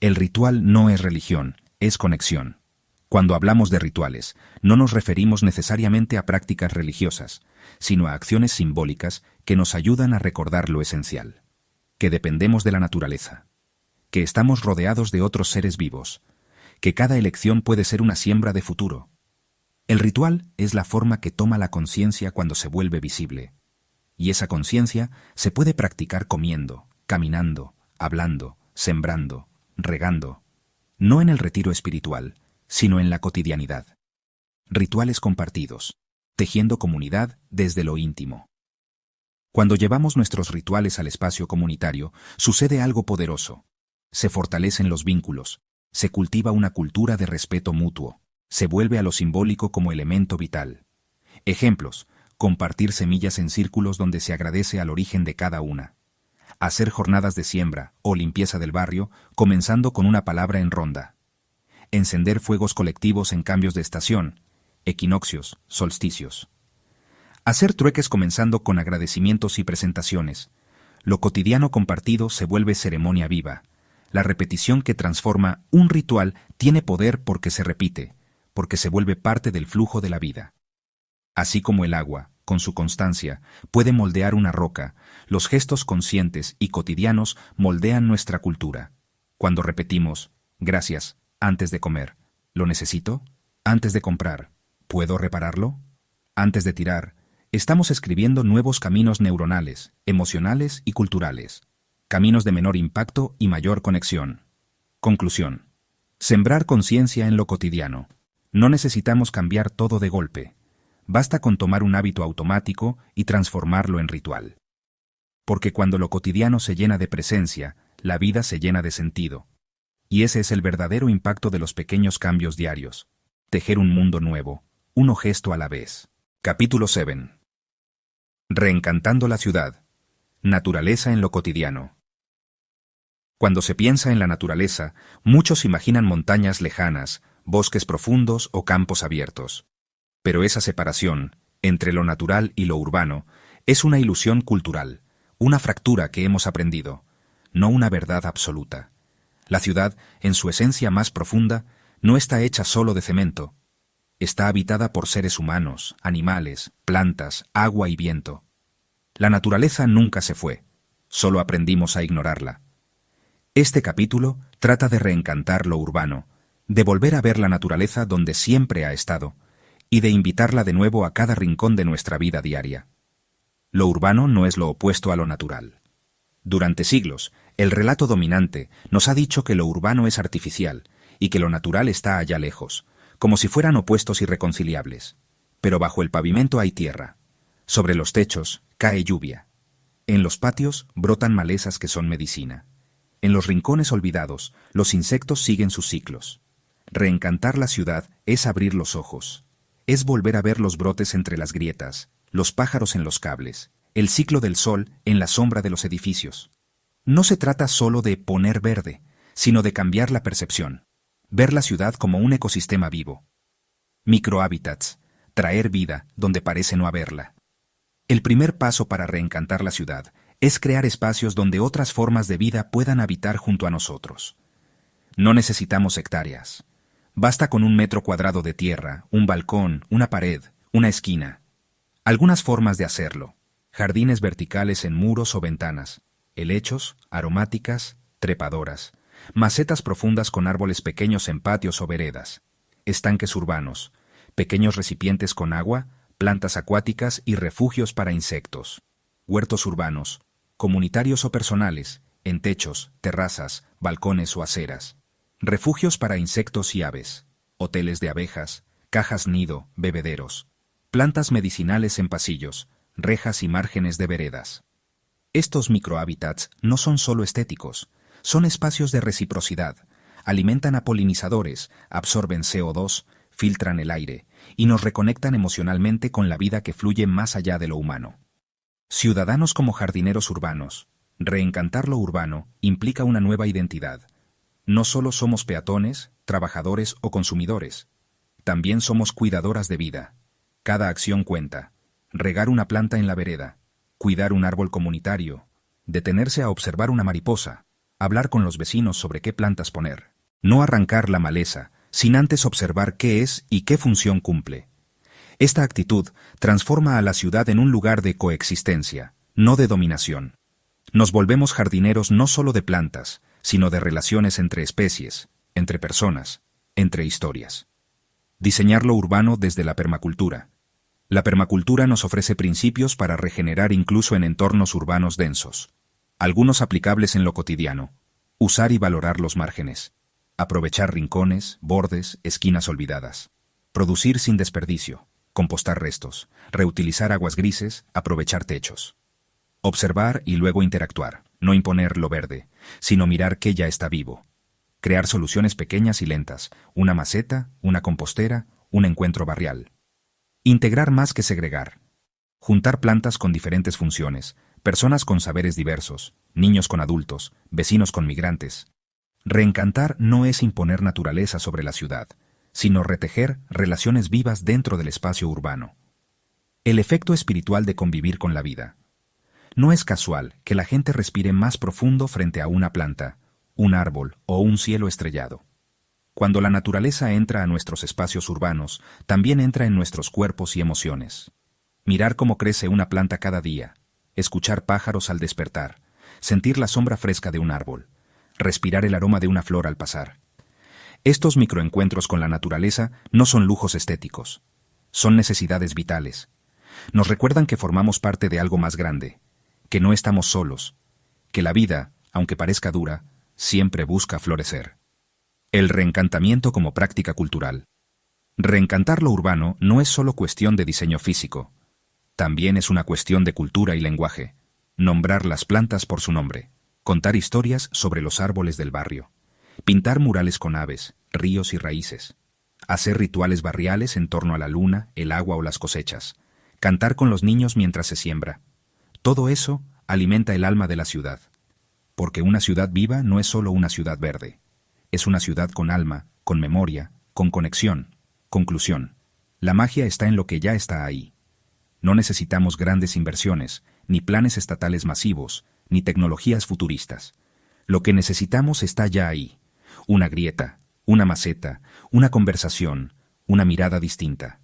El ritual no es religión, es conexión. Cuando hablamos de rituales, no nos referimos necesariamente a prácticas religiosas, sino a acciones simbólicas que nos ayudan a recordar lo esencial. Que dependemos de la naturaleza. Que estamos rodeados de otros seres vivos. Que cada elección puede ser una siembra de futuro. El ritual es la forma que toma la conciencia cuando se vuelve visible. Y esa conciencia se puede practicar comiendo, caminando, hablando, sembrando, regando. No en el retiro espiritual, sino en la cotidianidad. Rituales compartidos, tejiendo comunidad desde lo íntimo. Cuando llevamos nuestros rituales al espacio comunitario, sucede algo poderoso. Se fortalecen los vínculos, se cultiva una cultura de respeto mutuo, se vuelve a lo simbólico como elemento vital. Ejemplos: compartir semillas en círculos donde se agradece al origen de cada una. Hacer jornadas de siembra o limpieza del barrio, comenzando con una palabra en ronda. encender fuegos colectivos en cambios de estación, equinoccios, solsticios. Hacer trueques comenzando con agradecimientos y presentaciones. Lo cotidiano compartido se vuelve ceremonia viva. La repetición que transforma un ritual tiene poder porque se repite, porque se vuelve parte del flujo de la vida. Así como el agua, con su constancia, puede moldear una roca, los gestos conscientes y cotidianos moldean nuestra cultura. Cuando repetimos, gracias, antes de comer, ¿lo necesito? Antes de comprar, ¿puedo repararlo? Antes de tirar, estamos escribiendo nuevos caminos neuronales, emocionales y culturales. Caminos de menor impacto y mayor conexión. Conclusión. Sembrar conciencia en lo cotidiano. No necesitamos cambiar todo de golpe. Basta con tomar un hábito automático y transformarlo en ritual. Porque cuando lo cotidiano se llena de presencia, la vida se llena de sentido. Y ese es el verdadero impacto de los pequeños cambios diarios. Tejer un mundo nuevo, uno gesto a la vez. Capítulo 7. Reencantando la ciudad. Naturaleza en lo cotidiano. Cuando se piensa en la naturaleza, muchos imaginan montañas lejanas, bosques profundos o campos abiertos. Pero esa separación, entre lo natural y lo urbano, es una ilusión cultural, una fractura que hemos aprendido, no una verdad absoluta. La ciudad, en su esencia más profunda, no está hecha solo de cemento. Está habitada por seres humanos, animales, plantas, agua y viento. La naturaleza nunca se fue, solo aprendimos a ignorarla. Este capítulo trata de reencantar lo urbano, de volver a ver la naturaleza donde siempre ha estado, y de invitarla de nuevo a cada rincón de nuestra vida diaria. Lo urbano no es lo opuesto a lo natural. Durante siglos, el relato dominante nos ha dicho que lo urbano es artificial y que lo natural está allá lejos, como si fueran opuestos irreconciliables. Pero bajo el pavimento hay tierra. Sobre los techos cae lluvia. En los patios brotan malezas que son medicina. En los rincones olvidados, los insectos siguen sus ciclos. Reencantar la ciudad es abrir los ojos. Es volver a ver los brotes entre las grietas, los pájaros en los cables, el ciclo del sol en la sombra de los edificios. No se trata solo de poner verde, sino de cambiar la percepción. Ver la ciudad como un ecosistema vivo. Microhábitats, traer vida donde parece no haberla. El primer paso para reencantar la ciudad es crear espacios donde otras formas de vida puedan habitar junto a nosotros. No necesitamos hectáreas. Basta con 1 metro cuadrado de tierra, un balcón, una pared, una esquina. Algunas formas de hacerlo. Jardines verticales en muros o ventanas, helechos, aromáticas, trepadoras, macetas profundas con árboles pequeños en patios o veredas, estanques urbanos, pequeños recipientes con agua, plantas acuáticas y refugios para insectos, huertos urbanos, comunitarios o personales, en techos, terrazas, balcones o aceras, refugios para insectos y aves, hoteles de abejas, cajas nido, bebederos, plantas medicinales en pasillos, rejas y márgenes de veredas. Estos microhábitats no son solo estéticos, son espacios de reciprocidad, alimentan a polinizadores, absorben CO2, filtran el aire y nos reconectan emocionalmente con la vida que fluye más allá de lo humano. Ciudadanos como jardineros urbanos. Reencantar lo urbano implica una nueva identidad. No solo somos peatones, trabajadores o consumidores. También somos cuidadoras de vida. Cada acción cuenta. Regar una planta en la vereda, cuidar un árbol comunitario, detenerse a observar una mariposa, hablar con los vecinos sobre qué plantas poner. No arrancar la maleza, sin antes observar qué es y qué función cumple. Esta actitud transforma a la ciudad en un lugar de coexistencia, no de dominación. Nos volvemos jardineros no solo de plantas, sino de relaciones entre especies, entre personas, entre historias. Diseñar lo urbano desde la permacultura. La permacultura nos ofrece principios para regenerar incluso en entornos urbanos densos. Algunos aplicables en lo cotidiano. Usar y valorar los márgenes. Aprovechar rincones, bordes, esquinas olvidadas. Producir sin desperdicio. Compostar restos. Reutilizar aguas grises. Aprovechar techos. Observar y luego interactuar. No imponer lo verde, sino mirar qué ya está vivo. Crear soluciones pequeñas y lentas. Una maceta, una compostera, un encuentro barrial. Integrar más que segregar. Juntar plantas con diferentes funciones, personas con saberes diversos, niños con adultos, vecinos con migrantes. Reencantar no es imponer naturaleza sobre la ciudad, sino retejer relaciones vivas dentro del espacio urbano. El efecto espiritual de convivir con la vida. No es casual que la gente respire más profundo frente a una planta, un árbol o un cielo estrellado. Cuando la naturaleza entra a nuestros espacios urbanos, también entra en nuestros cuerpos y emociones. Mirar cómo crece una planta cada día, escuchar pájaros al despertar, sentir la sombra fresca de un árbol, respirar el aroma de una flor al pasar. Estos microencuentros con la naturaleza no son lujos estéticos, son necesidades vitales. Nos recuerdan que formamos parte de algo más grande, que no estamos solos, que la vida, aunque parezca dura, siempre busca florecer. El reencantamiento como práctica cultural. Reencantar lo urbano no es solo cuestión de diseño físico, también es una cuestión de cultura y lenguaje. Nombrar las plantas por su nombre, contar historias sobre los árboles del barrio, pintar murales con aves, ríos y raíces, hacer rituales barriales en torno a la luna, el agua o las cosechas, cantar con los niños mientras se siembra. Todo eso alimenta el alma de la ciudad. Porque una ciudad viva no es solo una ciudad verde. Es una ciudad con alma, con memoria, con conexión. Conclusión. La magia está en lo que ya está ahí. No necesitamos grandes inversiones, ni planes estatales masivos, ni tecnologías futuristas. Lo que necesitamos está ya ahí. Una grieta, una maceta, una conversación, una mirada distinta.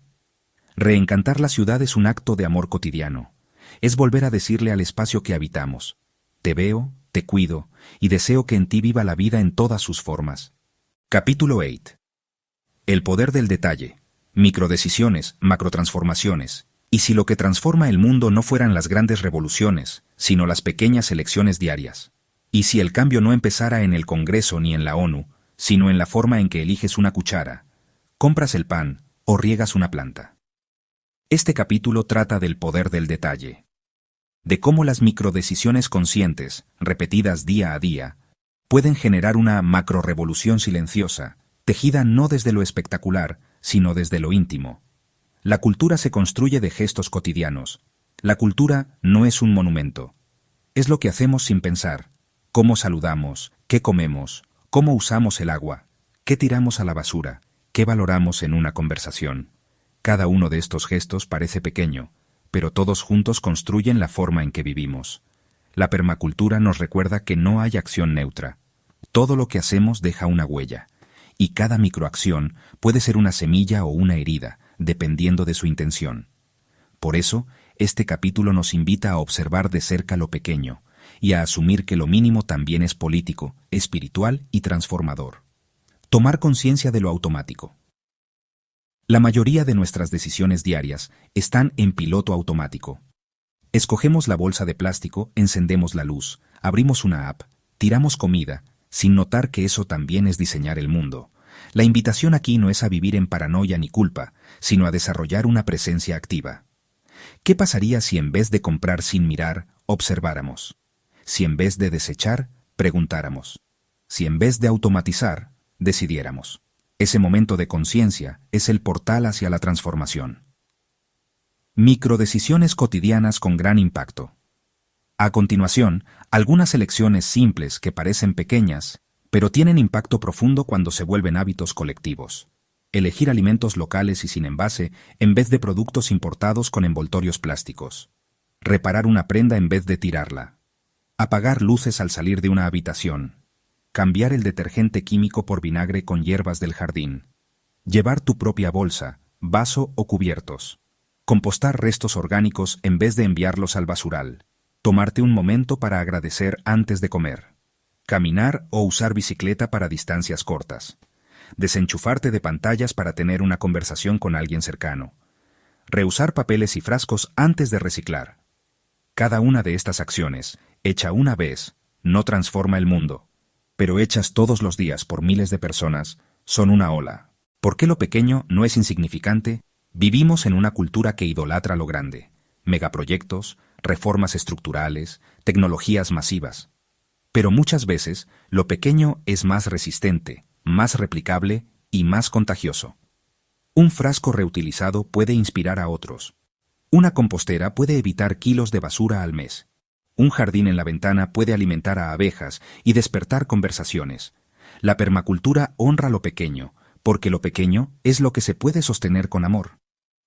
Reencantar la ciudad es un acto de amor cotidiano. Es volver a decirle al espacio que habitamos: te veo, te cuido, y deseo que en ti viva la vida en todas sus formas. Capítulo 8. El poder del detalle. Microdecisiones, macrotransformaciones. Y si lo que transforma el mundo no fueran las grandes revoluciones, sino las pequeñas elecciones diarias. Y si el cambio no empezara en el Congreso ni en la ONU, sino en la forma en que eliges una cuchara, compras el pan o riegas una planta. Este capítulo trata del poder del detalle. De cómo las microdecisiones conscientes, repetidas día a día, pueden generar una macrorevolución silenciosa, tejida no desde lo espectacular, sino desde lo íntimo. La cultura se construye de gestos cotidianos. La cultura no es un monumento. Es lo que hacemos sin pensar. Cómo saludamos, qué comemos, cómo usamos el agua, qué tiramos a la basura, qué valoramos en una conversación. Cada uno de estos gestos parece pequeño, pero todos juntos construyen la forma en que vivimos. La permacultura nos recuerda que no hay acción neutra. Todo lo que hacemos deja una huella, y cada microacción puede ser una semilla o una herida, dependiendo de su intención. Por eso, este capítulo nos invita a observar de cerca lo pequeño y a asumir que lo mínimo también es político, espiritual y transformador. Tomar conciencia de lo automático. La mayoría de nuestras decisiones diarias están en piloto automático. Escogemos la bolsa de plástico, encendemos la luz, abrimos una app, tiramos comida, sin notar que eso también es diseñar el mundo. La invitación aquí no es a vivir en paranoia ni culpa, sino a desarrollar una presencia activa. ¿Qué pasaría si en vez de comprar sin mirar, observáramos? Si en vez de desechar, preguntáramos. Si en vez de automatizar, decidiéramos. Ese momento de conciencia es el portal hacia la transformación. Microdecisiones cotidianas con gran impacto. A continuación, algunas elecciones simples que parecen pequeñas, pero tienen impacto profundo cuando se vuelven hábitos colectivos. Elegir alimentos locales y sin envase en vez de productos importados con envoltorios plásticos. Reparar una prenda en vez de tirarla. Apagar luces al salir de una habitación. Cambiar el detergente químico por vinagre con hierbas del jardín. Llevar tu propia bolsa, vaso o cubiertos. Compostar restos orgánicos en vez de enviarlos al basural. Tomarte un momento para agradecer antes de comer. Caminar o usar bicicleta para distancias cortas. Desenchufarte de pantallas para tener una conversación con alguien cercano. Reusar papeles y frascos antes de reciclar. Cada una de estas acciones, hecha una vez, no transforma el mundo, pero hechas todos los días por miles de personas, son una ola. ¿Por qué lo pequeño no es insignificante? Vivimos en una cultura que idolatra lo grande. Megaproyectos, reformas estructurales, tecnologías masivas. Pero muchas veces, lo pequeño es más resistente, más replicable y más contagioso. Un frasco reutilizado puede inspirar a otros. Una compostera puede evitar kilos de basura al mes. Un jardín en la ventana puede alimentar a abejas y despertar conversaciones. La permacultura honra lo pequeño, porque lo pequeño es lo que se puede sostener con amor.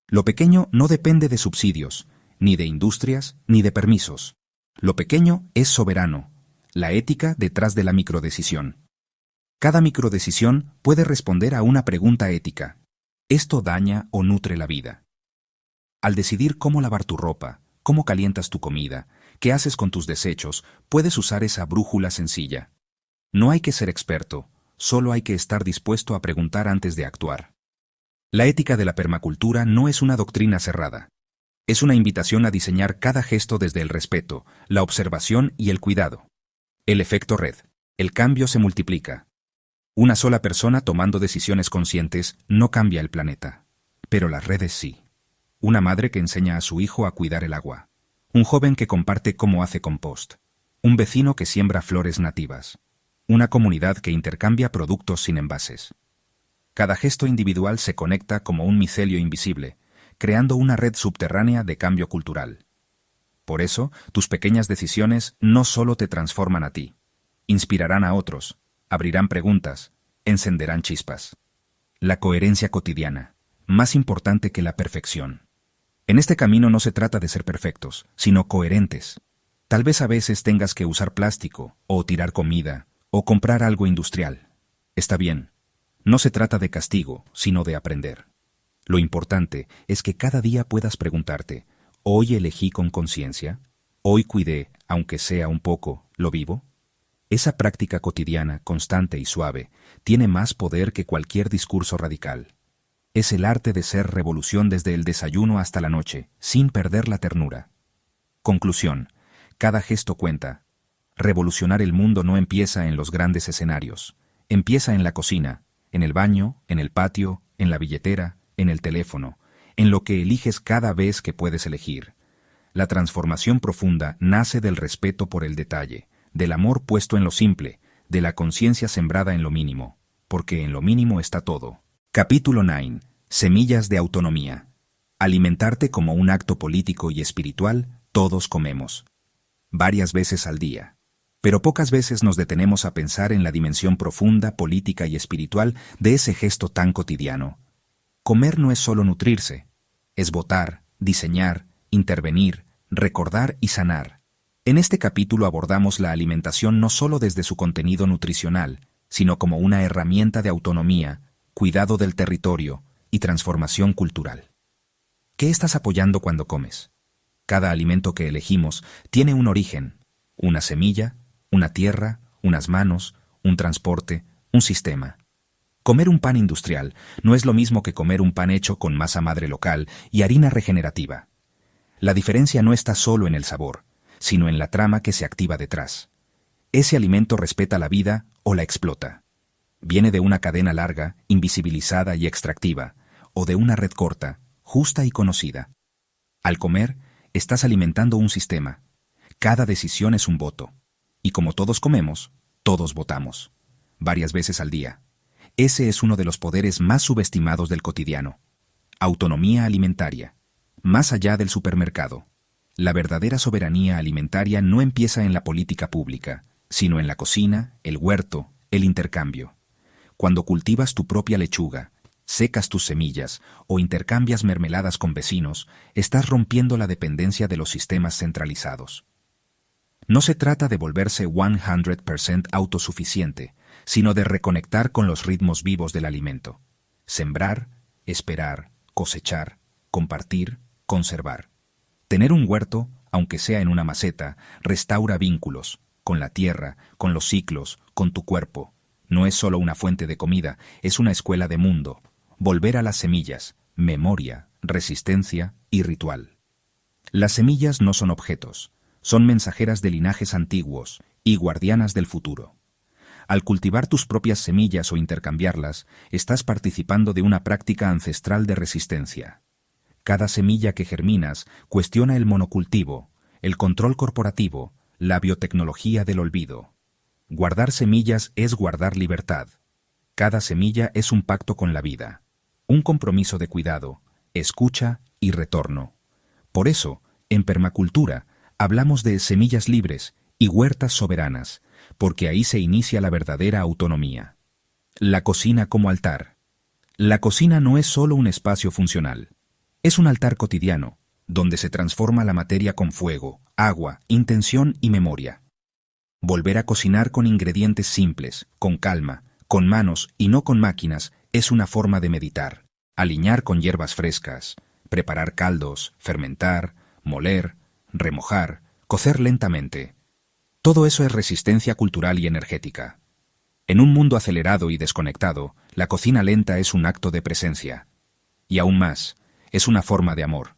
Lo pequeño no depende de subsidios, ni de industrias, ni de permisos. Lo pequeño es soberano, la ética detrás de la microdecisión. Cada microdecisión puede responder a una pregunta ética. ¿Esto daña o nutre la vida? Al decidir cómo lavar tu ropa, cómo calientas tu comida, qué haces con tus desechos, puedes usar esa brújula sencilla. No hay que ser experto, solo hay que estar dispuesto a preguntar antes de actuar. La ética de la permacultura no es una doctrina cerrada. Es una invitación a diseñar cada gesto desde el respeto, la observación y el cuidado. El efecto red. El cambio se multiplica. Una sola persona tomando decisiones conscientes no cambia el planeta. Pero las redes sí. Una madre que enseña a su hijo a cuidar el agua. Un joven que comparte cómo hace compost. Un vecino que siembra flores nativas. Una comunidad que intercambia productos sin envases. Cada gesto individual se conecta como un micelio invisible, creando una red subterránea de cambio cultural. Por eso, tus pequeñas decisiones no solo te transforman a ti, inspirarán a otros, abrirán preguntas, encenderán chispas. La coherencia cotidiana, más importante que la perfección. En este camino no se trata de ser perfectos, sino coherentes. Tal vez a veces tengas que usar plástico, o tirar comida, o comprar algo industrial. Está bien. No se trata de castigo, sino de aprender. Lo importante es que cada día puedas preguntarte, ¿hoy elegí con conciencia? ¿Hoy cuidé, aunque sea un poco, lo vivo? Esa práctica cotidiana, constante y suave, tiene más poder que cualquier discurso radical. Es el arte de ser revolución desde el desayuno hasta la noche, sin perder la ternura. Conclusión. Cada gesto cuenta. Revolucionar el mundo no empieza en los grandes escenarios. Empieza en la cocina, en el baño, en el patio, en la billetera, en el teléfono, en lo que eliges cada vez que puedes elegir. La transformación profunda nace del respeto por el detalle, del amor puesto en lo simple, de la conciencia sembrada en lo mínimo, porque en lo mínimo está todo. Capítulo 9. Semillas de autonomía. Alimentarte como un acto político y espiritual, todos comemos. Varias veces al día. Pero pocas veces nos detenemos a pensar en la dimensión profunda, política y espiritual de ese gesto tan cotidiano. Comer no es solo nutrirse, es votar, diseñar, intervenir, recordar y sanar. En este capítulo abordamos la alimentación no solo desde su contenido nutricional, sino como una herramienta de autonomía, cuidado del territorio y transformación cultural. ¿Qué estás apoyando cuando comes? Cada alimento que elegimos tiene un origen, una semilla, una tierra, unas manos, un transporte, un sistema. Comer un pan industrial no es lo mismo que comer un pan hecho con masa madre local y harina regenerativa. La diferencia no está solo en el sabor, sino en la trama que se activa detrás. Ese alimento respeta la vida o la explota. Viene de una cadena larga, invisibilizada y extractiva, o de una red corta, justa y conocida. Al comer, estás alimentando un sistema. Cada decisión es un voto. Y como todos comemos, todos votamos. Varias veces al día. Ese es uno de los poderes más subestimados del cotidiano. Autonomía alimentaria. Más allá del supermercado. La verdadera soberanía alimentaria no empieza en la política pública, sino en la cocina, el huerto, el intercambio. Cuando cultivas tu propia lechuga, secas tus semillas o intercambias mermeladas con vecinos, estás rompiendo la dependencia de los sistemas centralizados. No se trata de volverse 100% autosuficiente, sino de reconectar con los ritmos vivos del alimento. Sembrar, esperar, cosechar, compartir, conservar. Tener un huerto, aunque sea en una maceta, restaura vínculos, con la tierra, con los ciclos, con tu cuerpo. No es solo una fuente de comida, es una escuela de mundo. Volver a las semillas, memoria, resistencia y ritual. Las semillas no son objetos, son mensajeras de linajes antiguos y guardianas del futuro. Al cultivar tus propias semillas o intercambiarlas, estás participando de una práctica ancestral de resistencia. Cada semilla que germinas cuestiona el monocultivo, el control corporativo, la biotecnología del olvido. Guardar semillas es guardar libertad. Cada semilla es un pacto con la vida, un compromiso de cuidado, escucha y retorno. Por eso, en permacultura, hablamos de semillas libres y huertas soberanas, porque ahí se inicia la verdadera autonomía. La cocina como altar. La cocina no es solo un espacio funcional. Es un altar cotidiano, donde se transforma la materia con fuego, agua, intención y memoria. Volver a cocinar con ingredientes simples, con calma, con manos y no con máquinas, es una forma de meditar. Aliñar con hierbas frescas, preparar caldos, fermentar, moler, remojar, cocer lentamente. Todo eso es resistencia cultural y energética. En un mundo acelerado y desconectado, la cocina lenta es un acto de presencia. Y aún más, es una forma de amor,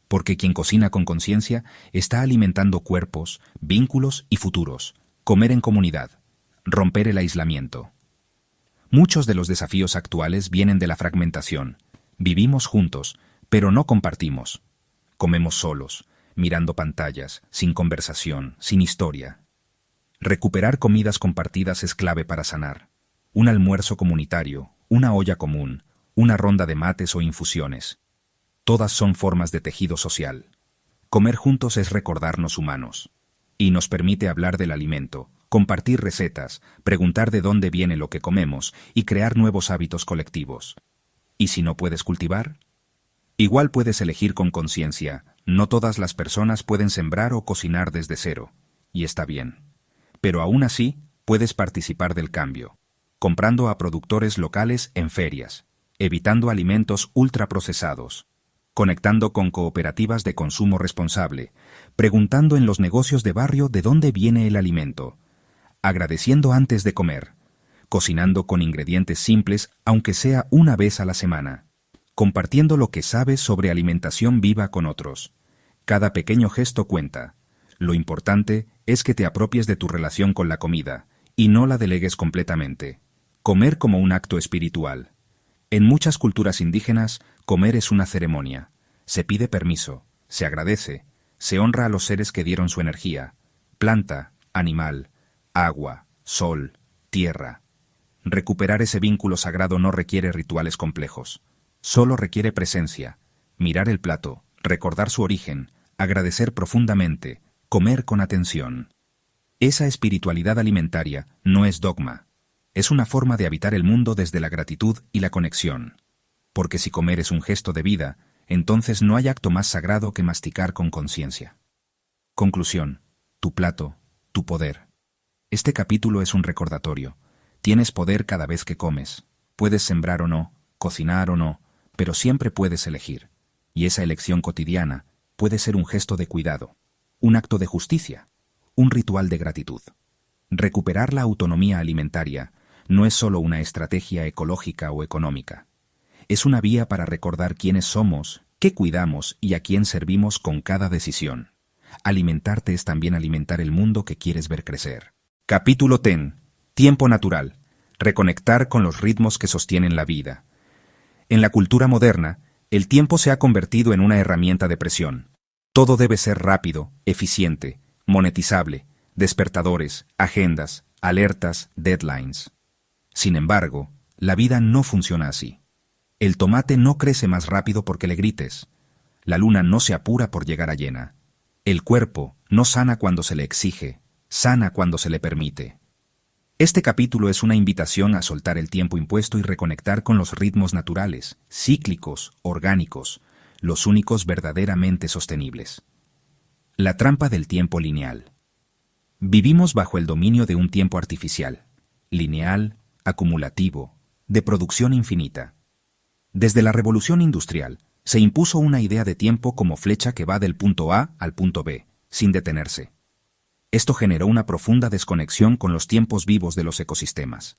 porque quien cocina con conciencia está alimentando cuerpos, vínculos y futuros. Comer en comunidad, romper el aislamiento. Muchos de los desafíos actuales vienen de la fragmentación. Vivimos juntos, pero no compartimos. Comemos solos, mirando pantallas, sin conversación, sin historia. Recuperar comidas compartidas es clave para sanar. Un almuerzo comunitario, una olla común, una ronda de mates o infusiones. Todas son formas de tejido social. Comer juntos es recordarnos humanos. Y nos permite hablar del alimento, compartir recetas, preguntar de dónde viene lo que comemos y crear nuevos hábitos colectivos. ¿Y si no puedes cultivar? Igual puedes elegir con conciencia. No todas las personas pueden sembrar o cocinar desde cero, y está bien. Pero aún así, puedes participar del cambio, comprando a productores locales en ferias, evitando alimentos ultraprocesados, conectando con cooperativas de consumo responsable, preguntando en los negocios de barrio de dónde viene el alimento, agradeciendo antes de comer, cocinando con ingredientes simples aunque sea una vez a la semana, compartiendo lo que sabes sobre alimentación viva con otros. Cada pequeño gesto cuenta. Lo importante es que te apropies de tu relación con la comida y no la delegues completamente. Comer como un acto espiritual. En muchas culturas indígenas, comer es una ceremonia. Se pide permiso, se agradece, se honra a los seres que dieron su energía, planta, animal, agua, sol, tierra. Recuperar ese vínculo sagrado no requiere rituales complejos. Solo requiere presencia, mirar el plato, recordar su origen, agradecer profundamente, comer con atención. Esa espiritualidad alimentaria no es dogma. Es una forma de habitar el mundo desde la gratitud y la conexión. Porque si comer es un gesto de vida, entonces no hay acto más sagrado que masticar con conciencia. Conclusión. Tu plato, tu poder. Este capítulo es un recordatorio. Tienes poder cada vez que comes. Puedes sembrar o no, cocinar o no, pero siempre puedes elegir. Y esa elección cotidiana puede ser un gesto de cuidado, un acto de justicia, un ritual de gratitud. Recuperar la autonomía alimentaria no es solo una estrategia ecológica o económica. Es una vía para recordar quiénes somos, qué cuidamos y a quién servimos con cada decisión. Alimentarte es también alimentar el mundo que quieres ver crecer. Capítulo 10. Tiempo natural. Reconectar con los ritmos que sostienen la vida. En la cultura moderna, el tiempo se ha convertido en una herramienta de presión. Todo debe ser rápido, eficiente, monetizable, despertadores, agendas, alertas, deadlines. Sin embargo, la vida no funciona así. El tomate no crece más rápido porque le grites. La luna no se apura por llegar a llena. El cuerpo no sana cuando se le exige, sana cuando se le permite. Este capítulo es una invitación a soltar el tiempo impuesto y reconectar con los ritmos naturales, cíclicos, orgánicos, los únicos verdaderamente sostenibles. La trampa del tiempo lineal. Vivimos bajo el dominio de un tiempo artificial, lineal, acumulativo, de producción infinita. Desde la revolución industrial, se impuso una idea de tiempo como flecha que va del punto A al punto B, sin detenerse. Esto generó una profunda desconexión con los tiempos vivos de los ecosistemas.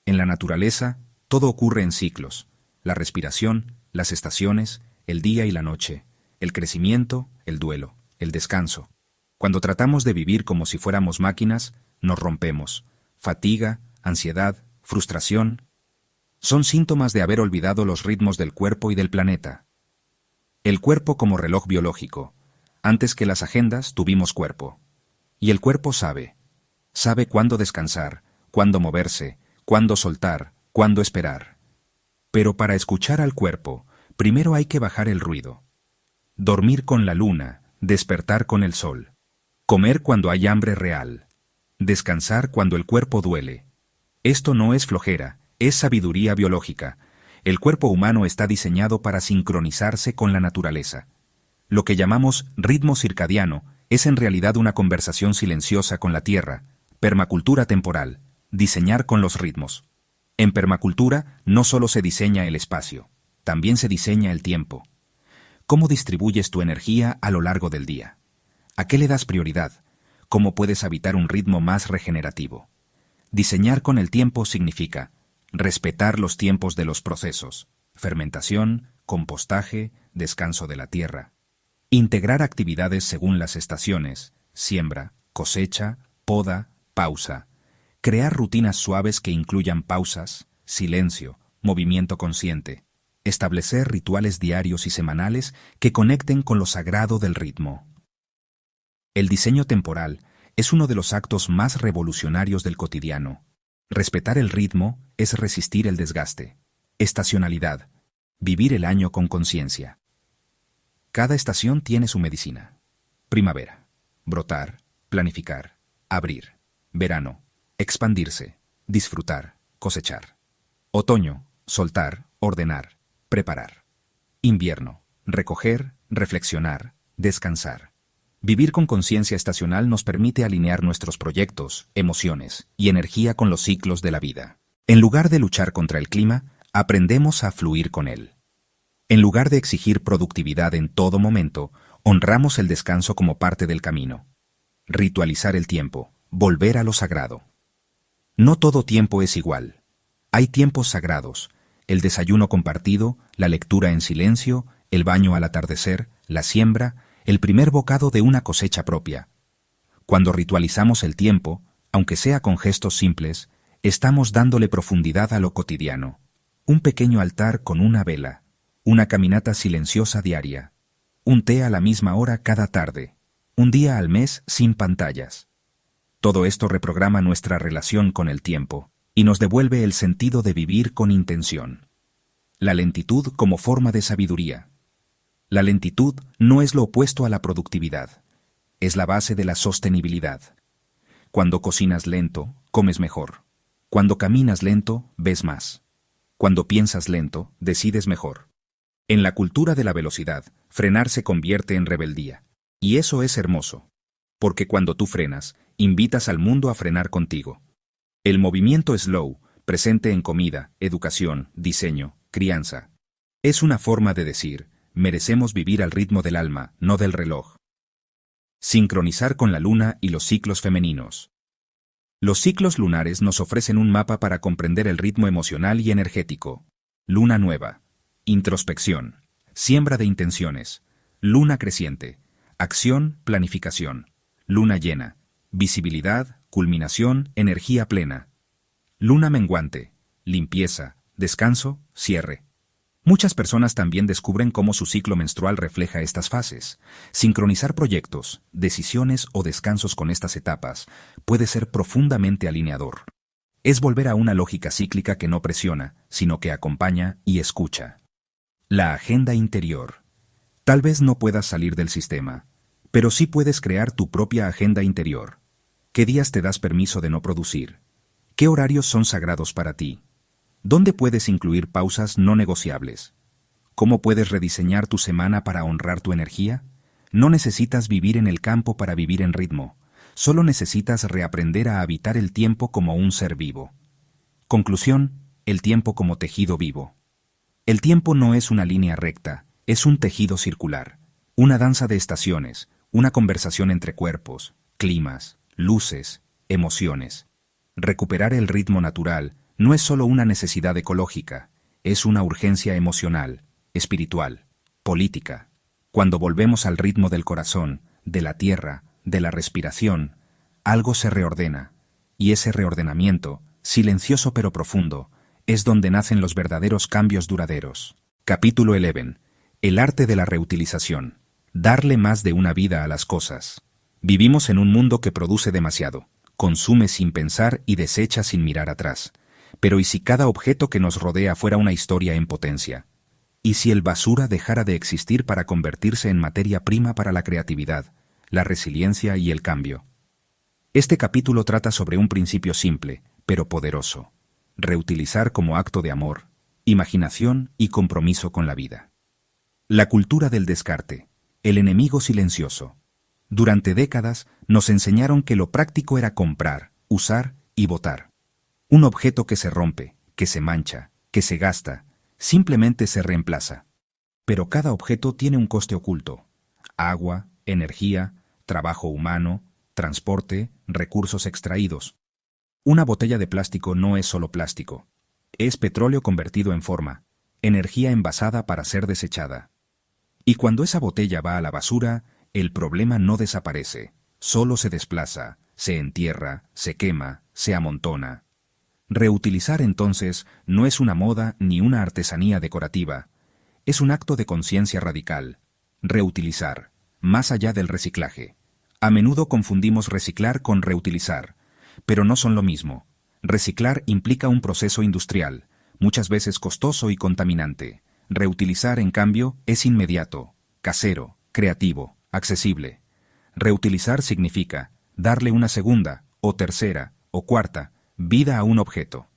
En la naturaleza, todo ocurre en ciclos: la respiración, las estaciones, el día y la noche, el crecimiento, el duelo, el descanso. Cuando tratamos de vivir como si fuéramos máquinas, nos rompemos. Fatiga, ansiedad, frustración, son síntomas de haber olvidado los ritmos del cuerpo y del planeta. El cuerpo como reloj biológico. Antes que las agendas, tuvimos cuerpo. Y el cuerpo sabe cuándo descansar, cuándo moverse, cuándo soltar, cuándo esperar. Pero para escuchar al cuerpo, primero hay que bajar el ruido. Dormir con la luna, despertar con el sol. Comer cuando hay hambre real. Descansar cuando el cuerpo duele. Esto no es flojera, Es sabiduría biológica. El cuerpo humano está diseñado para sincronizarse con la naturaleza. Lo que llamamos ritmo circadiano es en realidad una conversación silenciosa con la Tierra, permacultura temporal, diseñar con los ritmos. En permacultura no solo se diseña el espacio, también se diseña el tiempo. ¿Cómo distribuyes tu energía a lo largo del día? ¿A qué le das prioridad? ¿Cómo puedes habitar un ritmo más regenerativo? Diseñar con el tiempo significa respetar los tiempos de los procesos, fermentación, compostaje, descanso de la tierra. Integrar actividades según las estaciones, siembra, cosecha, poda, pausa. Crear rutinas suaves que incluyan pausas, silencio, movimiento consciente. Establecer rituales diarios y semanales que conecten con lo sagrado del ritmo. El diseño temporal es uno de los actos más revolucionarios del cotidiano. Respetar el ritmo es resistir el desgaste. Estacionalidad. Vivir el año con conciencia. Cada estación tiene su medicina. Primavera. Brotar, planificar, abrir. Verano. Expandirse, disfrutar, cosechar. Otoño. Soltar, ordenar, preparar. Invierno. Recoger, reflexionar, descansar. Vivir con conciencia estacional nos permite alinear nuestros proyectos, emociones y energía con los ciclos de la vida. En lugar de luchar contra el clima, aprendemos a fluir con él. En lugar de exigir productividad en todo momento, honramos el descanso como parte del camino. Ritualizar el tiempo, volver a lo sagrado. No todo tiempo es igual. Hay tiempos sagrados, el desayuno compartido, la lectura en silencio, el baño al atardecer, la siembra, el primer bocado de una cosecha propia. Cuando ritualizamos el tiempo, aunque sea con gestos simples, estamos dándole profundidad a lo cotidiano. Un pequeño altar con una vela, una caminata silenciosa diaria, un té a la misma hora cada tarde, un día al mes sin pantallas. Todo esto reprograma nuestra relación con el tiempo y nos devuelve el sentido de vivir con intención. La lentitud como forma de sabiduría. La lentitud no es lo opuesto a la productividad, es la base de la sostenibilidad. Cuando cocinas lento, comes mejor. Cuando caminas lento, ves más. Cuando piensas lento, decides mejor. En la cultura de la velocidad, frenar se convierte en rebeldía. Y eso es hermoso, porque cuando tú frenas, invitas al mundo a frenar contigo. El movimiento slow, presente en comida, educación, diseño, crianza, es una forma de decir: merecemos vivir al ritmo del alma, no del reloj. Sincronizar con la luna y los ciclos femeninos. Los ciclos lunares nos ofrecen un mapa para comprender el ritmo emocional y energético. Luna nueva. Introspección. Siembra de intenciones. Luna creciente. Acción, planificación. Luna llena. Visibilidad, culminación, energía plena. Luna menguante. Limpieza, descanso, cierre. Muchas personas también descubren cómo su ciclo menstrual refleja estas fases. Sincronizar proyectos, decisiones o descansos con estas etapas puede ser profundamente alineador. Es volver a una lógica cíclica que no presiona, sino que acompaña y escucha. La agenda interior. Tal vez no puedas salir del sistema, pero sí puedes crear tu propia agenda interior. ¿Qué días te das permiso de no producir? ¿Qué horarios son sagrados para ti? ¿Dónde puedes incluir pausas no negociables? ¿Cómo puedes rediseñar tu semana para honrar tu energía? No necesitas vivir en el campo para vivir en ritmo. Solo necesitas reaprender a habitar el tiempo como un ser vivo. Conclusión: el tiempo como tejido vivo. El tiempo no es una línea recta, es un tejido circular. Una danza de estaciones, una conversación entre cuerpos, climas, luces, emociones. Recuperar el ritmo natural no es solo una necesidad ecológica, es una urgencia emocional, espiritual, política. Cuando volvemos al ritmo del corazón, de la tierra, de la respiración, algo se reordena, y ese reordenamiento, silencioso pero profundo, es donde nacen los verdaderos cambios duraderos. Capítulo 11. El arte de la reutilización. Darle más de una vida a las cosas. Vivimos en un mundo que produce demasiado, consume sin pensar y desecha sin mirar atrás. Pero ¿y si cada objeto que nos rodea fuera una historia en potencia? ¿Y si el basura dejara de existir para convertirse en materia prima para la creatividad, la resiliencia y el cambio? Este capítulo trata sobre un principio simple, pero poderoso. Reutilizar como acto de amor, imaginación y compromiso con la vida. La cultura del descarte, el enemigo silencioso. Durante décadas nos enseñaron que lo práctico era comprar, usar y botar. Un objeto que se rompe, que se mancha, que se gasta, simplemente se reemplaza. Pero cada objeto tiene un coste oculto: agua, energía, trabajo humano, transporte, recursos extraídos. Una botella de plástico no es solo plástico. Es petróleo convertido en forma, energía envasada para ser desechada. Y cuando esa botella va a la basura, el problema no desaparece, solo se desplaza, se entierra, se quema, se amontona. Reutilizar, entonces, no es una moda ni una artesanía decorativa. Es un acto de conciencia radical. Reutilizar, más allá del reciclaje. A menudo confundimos reciclar con reutilizar, pero no son lo mismo. Reciclar implica un proceso industrial, muchas veces costoso y contaminante. Reutilizar, en cambio, es inmediato, casero, creativo, accesible. Reutilizar significa darle una segunda, o tercera, o cuarta, vida a un objeto.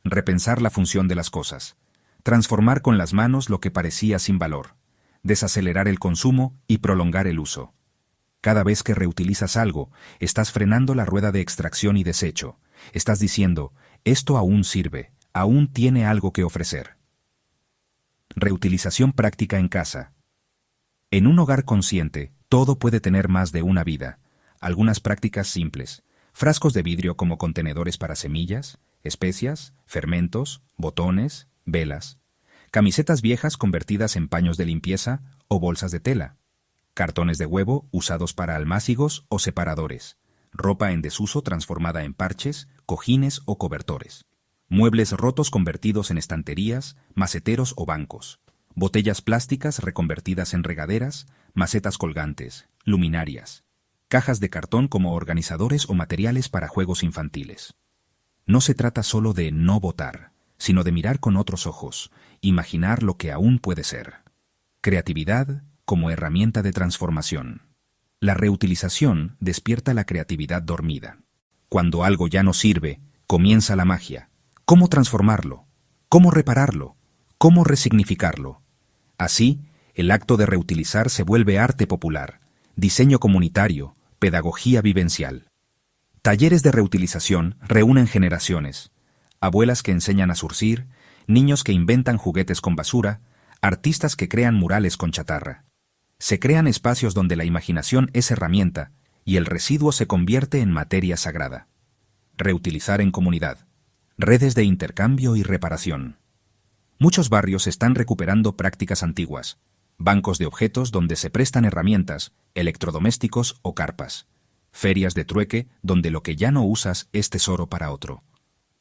Repensar la función de las cosas. Transformar con las manos lo que parecía sin valor. Desacelerar el consumo y prolongar el uso. Cada vez que reutilizas algo, estás frenando la rueda de extracción y desecho. Estás diciendo, esto aún sirve, aún tiene algo que ofrecer. Reutilización práctica en casa. En un hogar consciente, todo puede tener más de una vida. Algunas prácticas simples. Frascos de vidrio como contenedores para semillas, especias, fermentos, botones, velas. Camisetas viejas convertidas en paños de limpieza o bolsas de tela. Cartones de huevo usados para almácigos o separadores. Ropa en desuso transformada en parches, cojines o cobertores. Muebles rotos convertidos en estanterías, maceteros o bancos. Botellas plásticas reconvertidas en regaderas, macetas colgantes, luminarias. Cajas de cartón como organizadores o materiales para juegos infantiles. No se trata solo de no botar, sino de mirar con otros ojos, imaginar lo que aún puede ser. Creatividad como herramienta de transformación. La reutilización despierta la creatividad dormida. Cuando algo ya no sirve, comienza la magia. ¿Cómo transformarlo? ¿Cómo repararlo? ¿Cómo resignificarlo? Así, el acto de reutilizar se vuelve arte popular, diseño comunitario, pedagogía vivencial. Talleres de reutilización reúnen generaciones. Abuelas que enseñan a zurcir, niños que inventan juguetes con basura, artistas que crean murales con chatarra. Se crean espacios donde la imaginación es herramienta y el residuo se convierte en materia sagrada. Reutilizar en comunidad. Redes de intercambio y reparación. Muchos barrios están recuperando prácticas antiguas. Bancos de objetos donde se prestan herramientas, electrodomésticos o carpas. Ferias de trueque donde lo que ya no usas es tesoro para otro.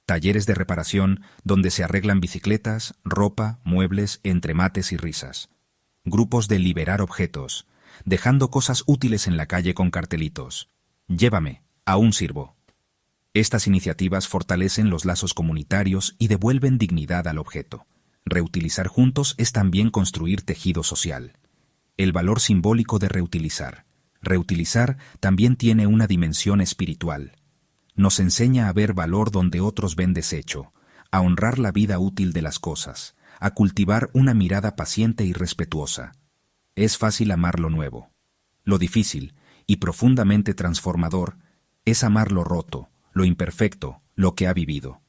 Talleres de reparación donde se arreglan bicicletas, ropa, muebles, entremates y risas. Grupos de liberar objetos, dejando cosas útiles en la calle con cartelitos. Llévame, aún sirvo. Estas iniciativas fortalecen los lazos comunitarios y devuelven dignidad al objeto. Reutilizar juntos es también construir tejido social. El valor simbólico de reutilizar. Reutilizar también tiene una dimensión espiritual. Nos enseña a ver valor donde otros ven desecho, a honrar la vida útil de las cosas, a cultivar una mirada paciente y respetuosa. Es fácil amar lo nuevo. Lo difícil, y profundamente transformador, es amar lo roto, lo imperfecto, lo que ha vivido.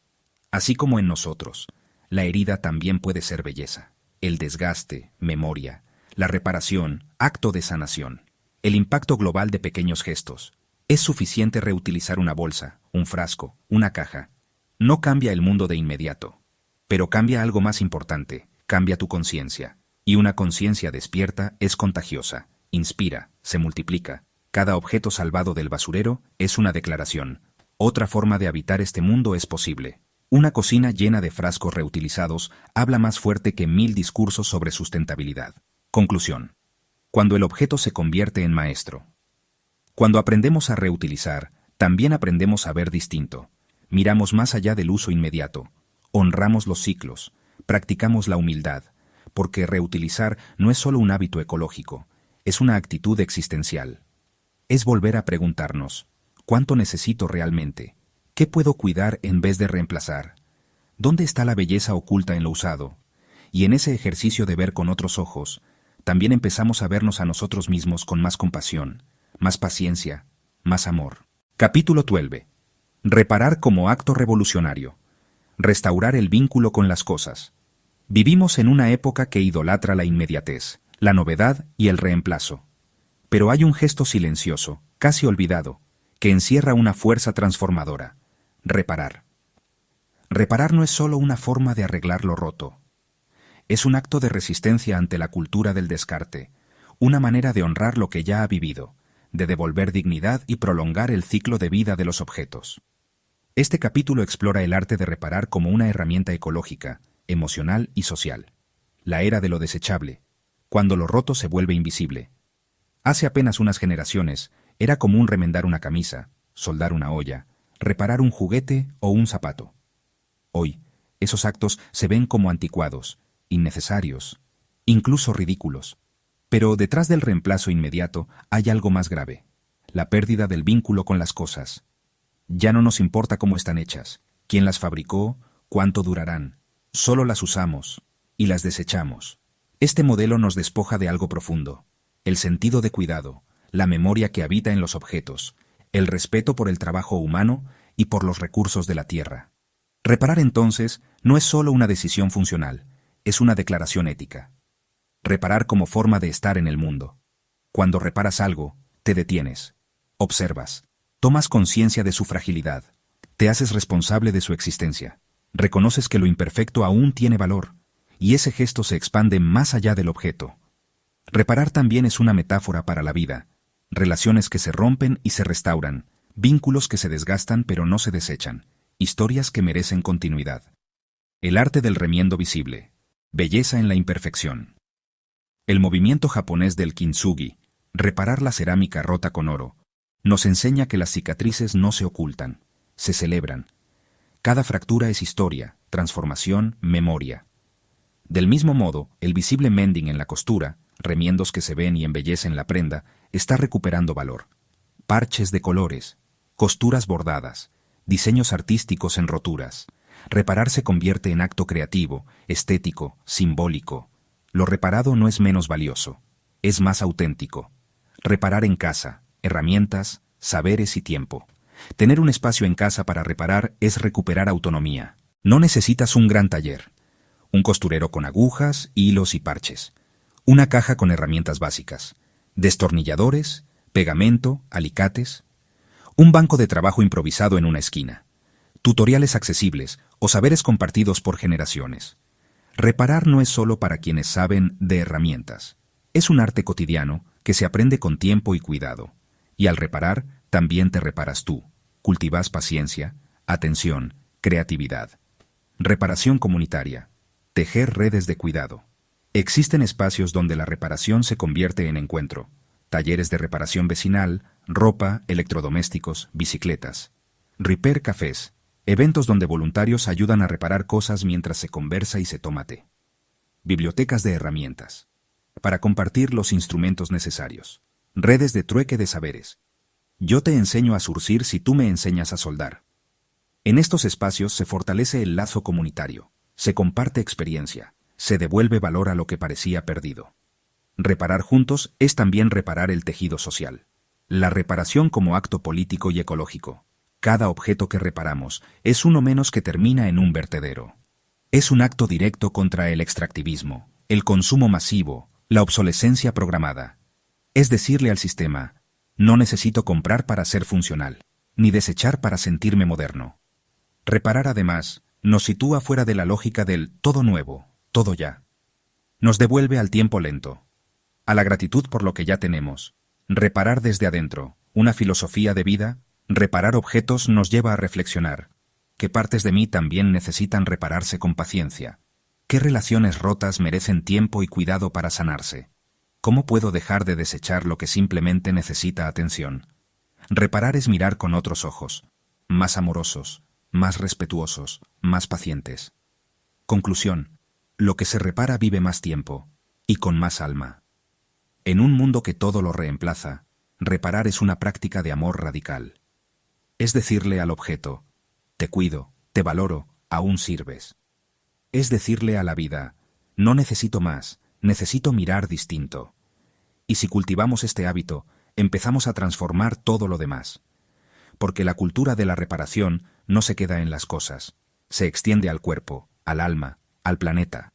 Así como en nosotros, la herida también puede ser belleza. El desgaste, memoria. La reparación, acto de sanación. El impacto global de pequeños gestos. Es suficiente reutilizar una bolsa, un frasco, una caja. No cambia el mundo de inmediato. Pero cambia algo más importante, cambia tu conciencia. Y una conciencia despierta es contagiosa, inspira, se multiplica. Cada objeto salvado del basurero es una declaración. Otra forma de habitar este mundo es posible. Una cocina llena de frascos reutilizados habla más fuerte que 1000 discursos sobre sustentabilidad. Conclusión. Cuando el objeto se convierte en maestro. Cuando aprendemos a reutilizar, también aprendemos a ver distinto. Miramos más allá del uso inmediato. Honramos los ciclos. Practicamos la humildad. Porque reutilizar no es solo un hábito ecológico, es una actitud existencial. Es volver a preguntarnos, ¿cuánto necesito realmente? ¿Qué puedo cuidar en vez de reemplazar? ¿Dónde está la belleza oculta en lo usado? Y en ese ejercicio de ver con otros ojos, también empezamos a vernos a nosotros mismos con más compasión, más paciencia, más amor. Capítulo 12. Reparar como acto revolucionario. Restaurar el vínculo con las cosas. Vivimos en una época que idolatra la inmediatez, la novedad y el reemplazo. Pero hay un gesto silencioso, casi olvidado, que encierra una fuerza transformadora: reparar. Reparar no es solo una forma de arreglar lo roto. Es un acto de resistencia ante la cultura del descarte, una manera de honrar lo que ya ha vivido, de devolver dignidad y prolongar el ciclo de vida de los objetos. Este capítulo explora el arte de reparar como una herramienta ecológica, emocional y social. La era de lo desechable, cuando lo roto se vuelve invisible. Hace apenas unas generaciones, era común remendar una camisa, soldar una olla, reparar un juguete o un zapato. Hoy, esos actos se ven como anticuados, innecesarios, incluso ridículos. Pero detrás del reemplazo inmediato hay algo más grave: la pérdida del vínculo con las cosas. Ya no nos importa cómo están hechas, quién las fabricó, cuánto durarán. Solo las usamos y las desechamos. Este modelo nos despoja de algo profundo: el sentido de cuidado, la memoria que habita en los objetos, el respeto por el trabajo humano y por los recursos de la tierra. Reparar entonces no es solo una decisión funcional, es una declaración ética. Reparar como forma de estar en el mundo. Cuando reparas algo, te detienes, observas, tomas conciencia de su fragilidad, te haces responsable de su existencia, reconoces que lo imperfecto aún tiene valor, y ese gesto se expande más allá del objeto. Reparar también es una metáfora para la vida: relaciones que se rompen y se restauran, vínculos que se desgastan pero no se desechan, historias que merecen continuidad. El arte del remiendo visible. Belleza en la imperfección. El movimiento japonés del kintsugi, reparar la cerámica rota con oro, nos enseña que las cicatrices no se ocultan, se celebran. Cada fractura es historia, transformación, memoria. Del mismo modo, el visible mending en la costura, remiendos que se ven y embellecen la prenda, está recuperando valor. Parches de colores, costuras bordadas, diseños artísticos en roturas. Reparar se convierte en acto creativo, estético, simbólico. Lo reparado no es menos valioso, es más auténtico. Reparar en casa, herramientas, saberes y tiempo. Tener un espacio en casa para reparar es recuperar autonomía. No necesitas un gran taller, un costurero con agujas, hilos y parches, una caja con herramientas básicas, destornilladores, pegamento, alicates, un banco de trabajo improvisado en una esquina, tutoriales accesibles o saberes compartidos por generaciones. Reparar no es solo para quienes saben de herramientas. Es un arte cotidiano que se aprende con tiempo y cuidado. Y al reparar, también te reparas tú. Cultivas paciencia, atención, creatividad. Reparación comunitaria. Tejer redes de cuidado. Existen espacios donde la reparación se convierte en encuentro. Talleres de reparación vecinal, ropa, electrodomésticos, bicicletas. Repair cafés. Eventos donde voluntarios ayudan a reparar cosas mientras se conversa y se toma té. Bibliotecas de herramientas. Para compartir los instrumentos necesarios. Redes de trueque de saberes. Yo te enseño a surcir si tú me enseñas a soldar. En estos espacios se fortalece el lazo comunitario, se comparte experiencia, se devuelve valor a lo que parecía perdido. Reparar juntos es también reparar el tejido social. La reparación como acto político y ecológico. Cada objeto que reparamos es uno menos que termina en un vertedero. Es un acto directo contra el extractivismo, el consumo masivo, la obsolescencia programada. Es decirle al sistema: no necesito comprar para ser funcional, ni desechar para sentirme moderno. Reparar, además, nos sitúa fuera de la lógica del todo nuevo, todo ya. Nos devuelve al tiempo lento, a la gratitud por lo que ya tenemos. Reparar desde adentro, una filosofía de vida. Reparar objetos nos lleva a reflexionar. ¿Qué partes de mí también necesitan repararse con paciencia? ¿Qué relaciones rotas merecen tiempo y cuidado para sanarse? ¿Cómo puedo dejar de desechar lo que simplemente necesita atención? Reparar es mirar con otros ojos, más amorosos, más respetuosos, más pacientes. Conclusión: lo que se repara vive más tiempo, y con más alma. En un mundo que todo lo reemplaza, reparar es una práctica de amor radical. Es decirle al objeto: te cuido, te valoro, aún sirves. Es decirle a la vida, no necesito más, necesito mirar distinto. Y si cultivamos este hábito, empezamos a transformar todo lo demás. Porque la cultura de la reparación no se queda en las cosas, se extiende al cuerpo, al alma, al planeta.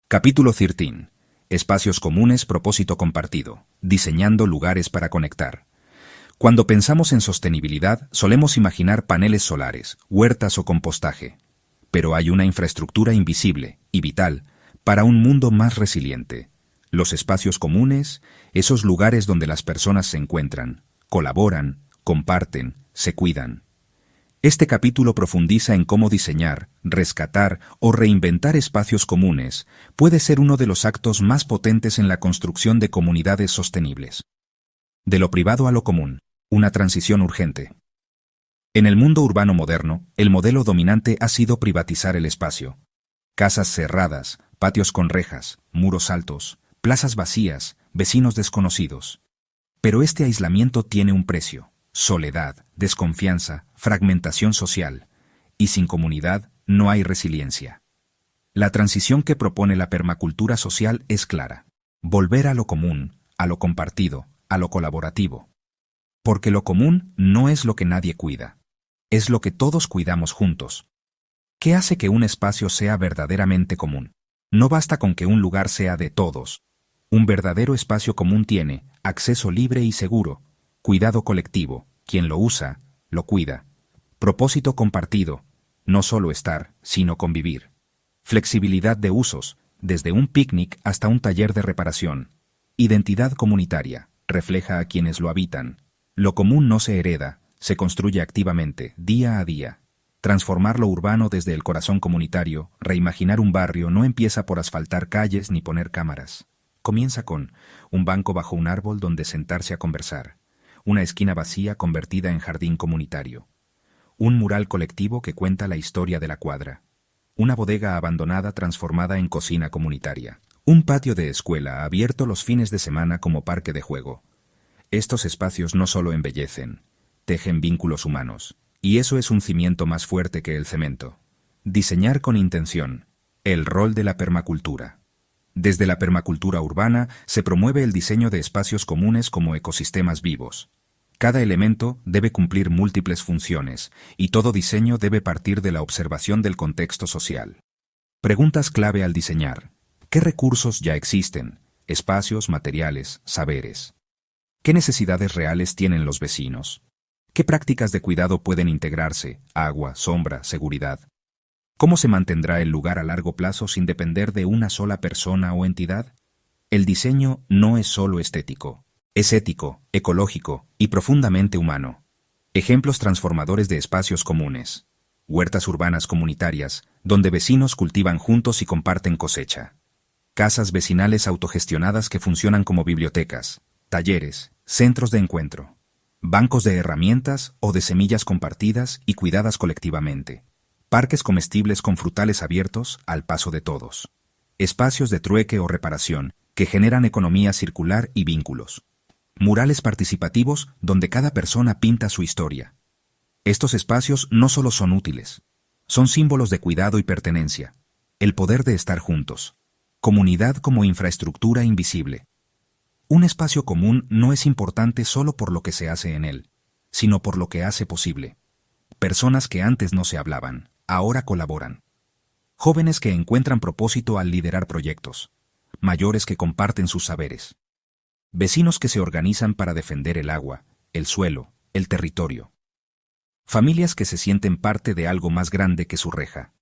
Capítulo 13. Espacios comunes, propósito compartido, diseñando lugares para conectar. Cuando pensamos en sostenibilidad, solemos imaginar paneles solares, huertas o compostaje. Pero hay una infraestructura invisible y vital para un mundo más resiliente. Los espacios comunes, esos lugares donde las personas se encuentran, colaboran, comparten, se cuidan. Este capítulo profundiza en cómo diseñar, rescatar o reinventar espacios comunes puede ser uno de los actos más potentes en la construcción de comunidades sostenibles. De lo privado a lo común, una transición urgente. En el mundo urbano moderno, el modelo dominante ha sido privatizar el espacio. Casas cerradas, patios con rejas, muros altos, plazas vacías, vecinos desconocidos. Pero este aislamiento tiene un precio: soledad, desconfianza, fragmentación social. Y sin comunidad no hay resiliencia. La transición que propone la permacultura social es clara: volver a lo común, a lo compartido, a lo colaborativo. Porque lo común no es lo que nadie cuida, es lo que todos cuidamos juntos. ¿Qué hace que un espacio sea verdaderamente común? No basta con que un lugar sea de todos. Un verdadero espacio común tiene acceso libre y seguro, cuidado colectivo, quien lo usa, lo cuida. Propósito compartido, no solo estar, sino convivir. Flexibilidad de usos, desde un picnic hasta un taller de reparación. Identidad comunitaria, refleja a quienes lo habitan. Lo común no se hereda, se construye activamente, día a día. Transformar lo urbano desde el corazón comunitario, reimaginar un barrio no empieza por asfaltar calles ni poner cámaras. Comienza con un banco bajo un árbol donde sentarse a conversar, una esquina vacía convertida en jardín comunitario, un mural colectivo que cuenta la historia de la cuadra, una bodega abandonada transformada en cocina comunitaria, un patio de escuela abierto los fines de semana como parque de juego. Estos espacios no solo embellecen, tejen vínculos humanos, y eso es un cimiento más fuerte que el cemento. Diseñar con intención, el rol de la permacultura. Desde la permacultura urbana se promueve el diseño de espacios comunes como ecosistemas vivos. Cada elemento debe cumplir múltiples funciones, y todo diseño debe partir de la observación del contexto social. Preguntas clave al diseñar. ¿Qué recursos ya existen? Espacios, materiales, saberes. ¿Qué necesidades reales tienen los vecinos? ¿Qué prácticas de cuidado pueden integrarse? Agua, sombra, seguridad. ¿Cómo se mantendrá el lugar a largo plazo sin depender de una sola persona o entidad? El diseño no es solo estético, es ético, ecológico y profundamente humano. Ejemplos transformadores de espacios comunes. Huertas urbanas comunitarias, donde vecinos cultivan juntos y comparten cosecha. Casas vecinales autogestionadas que funcionan como bibliotecas, talleres, centros de encuentro. Bancos de herramientas o de semillas compartidas y cuidadas colectivamente. Parques comestibles con frutales abiertos al paso de todos. Espacios de trueque o reparación que generan economía circular y vínculos. Murales participativos donde cada persona pinta su historia. Estos espacios no solo son útiles, son símbolos de cuidado y pertenencia, el poder de estar juntos. Comunidad como infraestructura invisible. Un espacio común no es importante solo por lo que se hace en él, sino por lo que hace posible. Personas que antes no se hablaban, ahora colaboran. Jóvenes que encuentran propósito al liderar proyectos. Mayores que comparten sus saberes. Vecinos que se organizan para defender el agua, el suelo, el territorio. Familias que se sienten parte de algo más grande que su reja.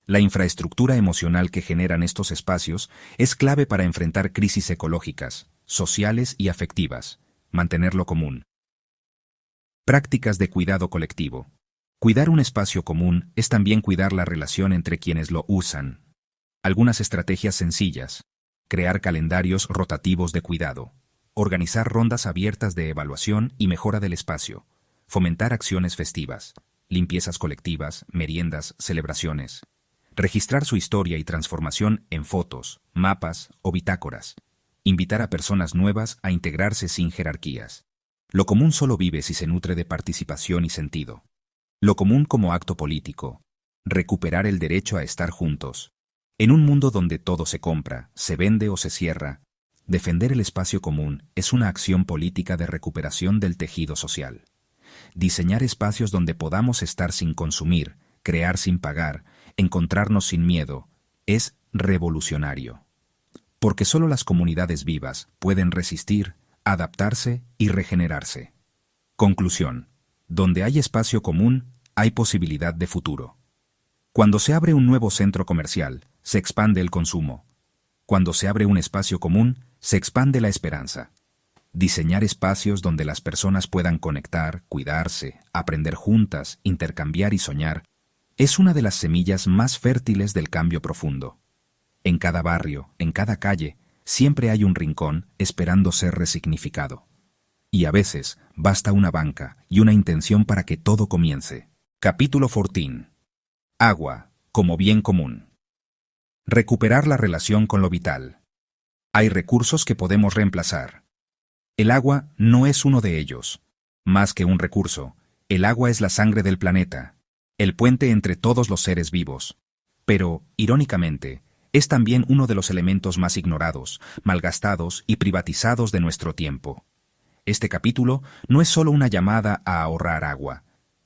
La infraestructura emocional que generan estos espacios es clave para enfrentar crisis ecológicas, sociales y afectivas, mantenerlo común. Prácticas de cuidado colectivo. Cuidar un espacio común es también cuidar la relación entre quienes lo usan. Algunas estrategias sencillas. Crear calendarios rotativos de cuidado. Organizar rondas abiertas de evaluación y mejora del espacio. Fomentar acciones festivas. Limpiezas colectivas, meriendas, celebraciones. Registrar su historia y transformación en fotos, mapas o bitácoras. Invitar a personas nuevas a integrarse sin jerarquías. Lo común solo vive si se nutre de participación y sentido. Lo común como acto político. Recuperar el derecho a estar juntos. En un mundo donde todo se compra, se vende o se cierra, defender el espacio común es una acción política de recuperación del tejido social. Diseñar espacios donde podamos estar sin consumir, crear sin pagar, encontrarnos sin miedo, es revolucionario. Porque solo las comunidades vivas pueden resistir, adaptarse y regenerarse. Conclusión. Donde hay espacio común, hay posibilidad de futuro. Cuando se abre un nuevo centro comercial, se expande el consumo. Cuando se abre un espacio común, se expande la esperanza. Diseñar espacios donde las personas puedan conectar, cuidarse, aprender juntas, intercambiar y soñar, es una de las semillas más fértiles del cambio profundo. En cada barrio, en cada calle, siempre hay un rincón esperando ser resignificado. Y a veces basta una banca y una intención para que todo comience. Capítulo 14. Agua, como bien común. Recuperar la relación con lo vital. Hay recursos que podemos reemplazar. El agua no es uno de ellos. Más que un recurso, el agua es la sangre del planeta, el puente entre todos los seres vivos. Pero, irónicamente, es también uno de los elementos más ignorados, malgastados y privatizados de nuestro tiempo. Este capítulo no es solo una llamada a ahorrar agua,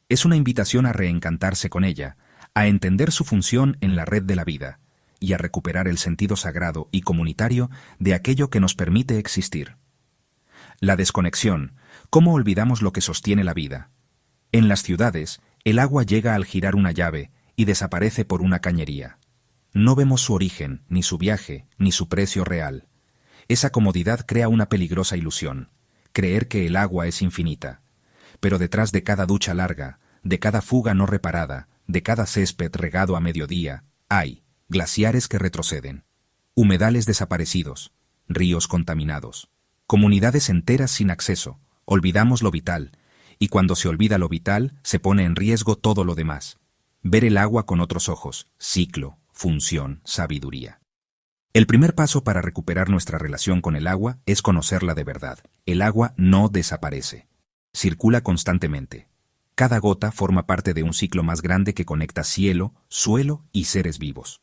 es una invitación a reencantarse con ella, a entender su función en la red de la vida y a recuperar el sentido sagrado y comunitario de aquello que nos permite existir. La desconexión, ¿cómo olvidamos lo que sostiene la vida? En las ciudades, el agua llega al girar una llave y desaparece por una cañería. No vemos su origen, ni su viaje, ni su precio real. Esa comodidad crea una peligrosa ilusión, creer que el agua es infinita. Pero detrás de cada ducha larga, de cada fuga no reparada, de cada césped regado a mediodía, hay glaciares que retroceden, humedales desaparecidos, ríos contaminados, comunidades enteras sin acceso. Olvidamos lo vital, y cuando se olvida lo vital, se pone en riesgo todo lo demás. Ver el agua con otros ojos, ciclo, función, sabiduría. El primer paso para recuperar nuestra relación con el agua es conocerla de verdad. El agua no desaparece. Circula constantemente. Cada gota forma parte de un ciclo más grande que conecta cielo, suelo y seres vivos.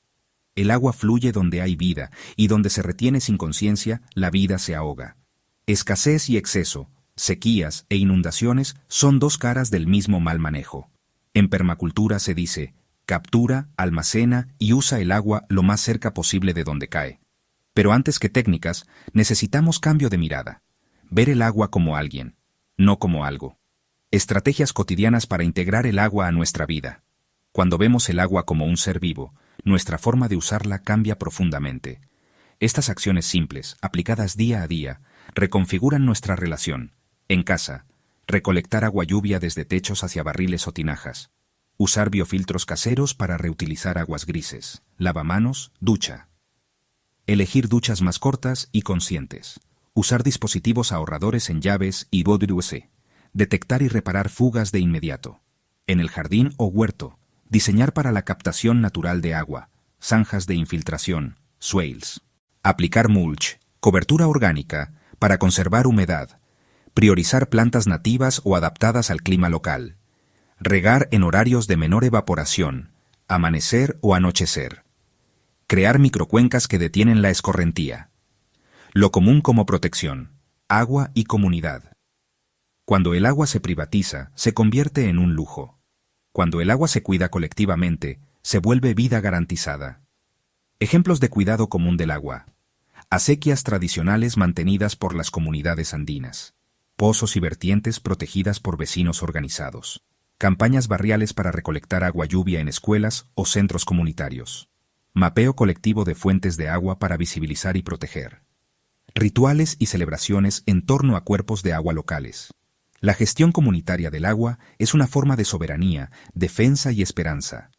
El agua fluye donde hay vida, y donde se retiene sin conciencia, la vida se ahoga. Escasez y exceso, sequías e inundaciones son dos caras del mismo mal manejo. En permacultura se dice: captura, almacena y usa el agua lo más cerca posible de donde cae. Pero antes que técnicas, necesitamos cambio de mirada. Ver el agua como alguien, no como algo. Estrategias cotidianas para integrar el agua a nuestra vida. Cuando vemos el agua como un ser vivo, nuestra forma de usarla cambia profundamente. Estas acciones simples, aplicadas día a día, reconfiguran nuestra relación. En casa, recolectar agua lluvia desde techos hacia barriles o tinajas. Usar biofiltros caseros para reutilizar aguas grises. Lavamanos, ducha. Elegir duchas más cortas y conscientes. Usar dispositivos ahorradores en llaves y WC. Detectar y reparar fugas de inmediato. En el jardín o huerto, diseñar para la captación natural de agua, zanjas de infiltración, swales. Aplicar mulch, cobertura orgánica, para conservar humedad. Priorizar plantas nativas o adaptadas al clima local. Regar en horarios de menor evaporación, amanecer o anochecer. Crear microcuencas que detienen la escorrentía. Lo común como protección, agua y comunidad. Cuando el agua se privatiza, se convierte en un lujo. Cuando el agua se cuida colectivamente, se vuelve vida garantizada. Ejemplos de cuidado común del agua. Acequias tradicionales mantenidas por las comunidades andinas. Pozos y vertientes protegidas por vecinos organizados. Campañas barriales para recolectar agua lluvia en escuelas o centros comunitarios. Mapeo colectivo de fuentes de agua para visibilizar y proteger. Rituales y celebraciones en torno a cuerpos de agua locales. La gestión comunitaria del agua es una forma de soberanía, defensa y esperanza.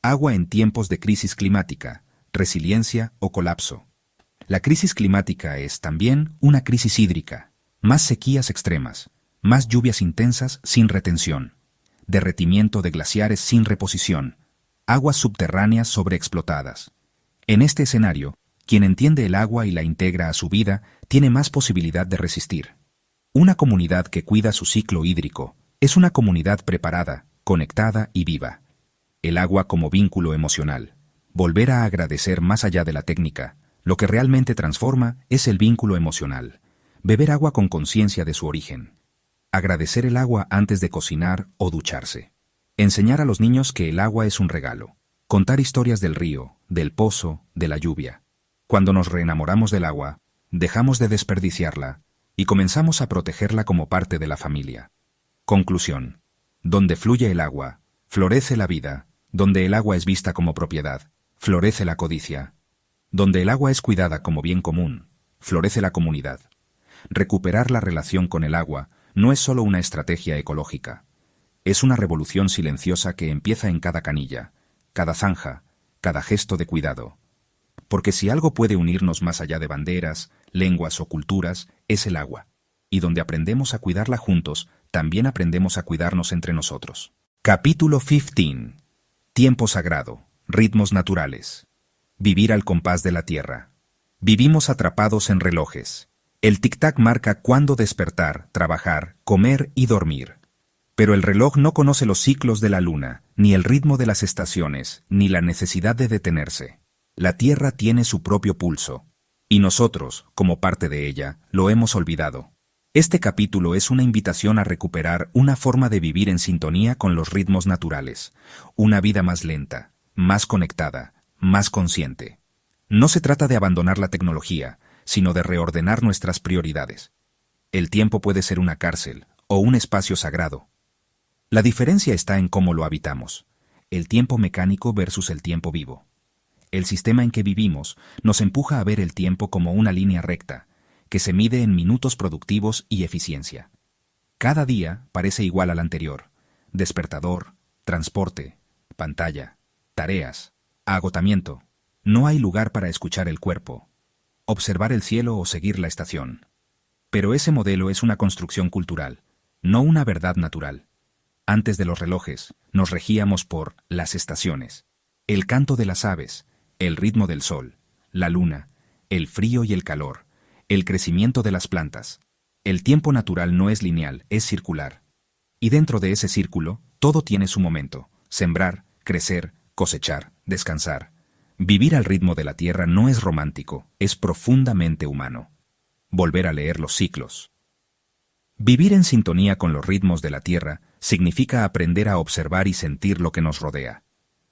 Agua en tiempos de crisis climática, resiliencia o colapso. La crisis climática es también una crisis hídrica. Más sequías extremas, más lluvias intensas sin retención, derretimiento de glaciares sin reposición, aguas subterráneas sobreexplotadas. En este escenario, quien entiende el agua y la integra a su vida tiene más posibilidad de resistir. Una comunidad que cuida su ciclo hídrico es una comunidad preparada, conectada y viva. El agua como vínculo emocional. Volver a agradecer más allá de la técnica. Lo que realmente transforma es el vínculo emocional. Beber agua con conciencia de su origen. Agradecer el agua antes de cocinar o ducharse. Enseñar a los niños que el agua es un regalo. Contar historias del río, del pozo, de la lluvia. Cuando nos reenamoramos del agua, dejamos de desperdiciarla y comenzamos a protegerla como parte de la familia. Conclusión. Donde fluye el agua, florece la vida. Donde el agua es vista como propiedad, florece la codicia. Donde el agua es cuidada como bien común, florece la comunidad. Recuperar la relación con el agua no es solo una estrategia ecológica. Es una revolución silenciosa que empieza en cada canilla, cada zanja, cada gesto de cuidado. Porque si algo puede unirnos más allá de banderas, lenguas o culturas, es el agua. Y donde aprendemos a cuidarla juntos, también aprendemos a cuidarnos entre nosotros. Capítulo 15. Tiempo sagrado. Ritmos naturales. Vivir al compás de la tierra. Vivimos atrapados en relojes. El tic-tac marca cuándo despertar, trabajar, comer y dormir. Pero el reloj no conoce los ciclos de la luna, ni el ritmo de las estaciones, ni la necesidad de detenerse. La tierra tiene su propio pulso. Y nosotros, como parte de ella, lo hemos olvidado. Este capítulo es una invitación a recuperar una forma de vivir en sintonía con los ritmos naturales. Una vida más lenta, más conectada, más consciente. No se trata de abandonar la tecnología, sino de reordenar nuestras prioridades. El tiempo puede ser una cárcel o un espacio sagrado. La diferencia está en cómo lo habitamos. El tiempo mecánico versus el tiempo vivo. El sistema en que vivimos nos empuja a ver el tiempo como una línea recta, que se mide en minutos productivos y eficiencia. Cada día parece igual al anterior. Despertador, transporte, pantalla, tareas, agotamiento. No hay lugar para escuchar el cuerpo, observar el cielo o seguir la estación. Pero ese modelo es una construcción cultural, no una verdad natural. Antes de los relojes, nos regíamos por las estaciones, el canto de las aves, el ritmo del sol, la luna, el frío y el calor, el crecimiento de las plantas. El tiempo natural no es lineal, es circular. Y dentro de ese círculo, todo tiene su momento. Sembrar, crecer, cosechar, descansar. Vivir al ritmo de la tierra no es romántico, es profundamente humano. Volver a leer los ciclos. Vivir en sintonía con los ritmos de la tierra significa aprender a observar y sentir lo que nos rodea.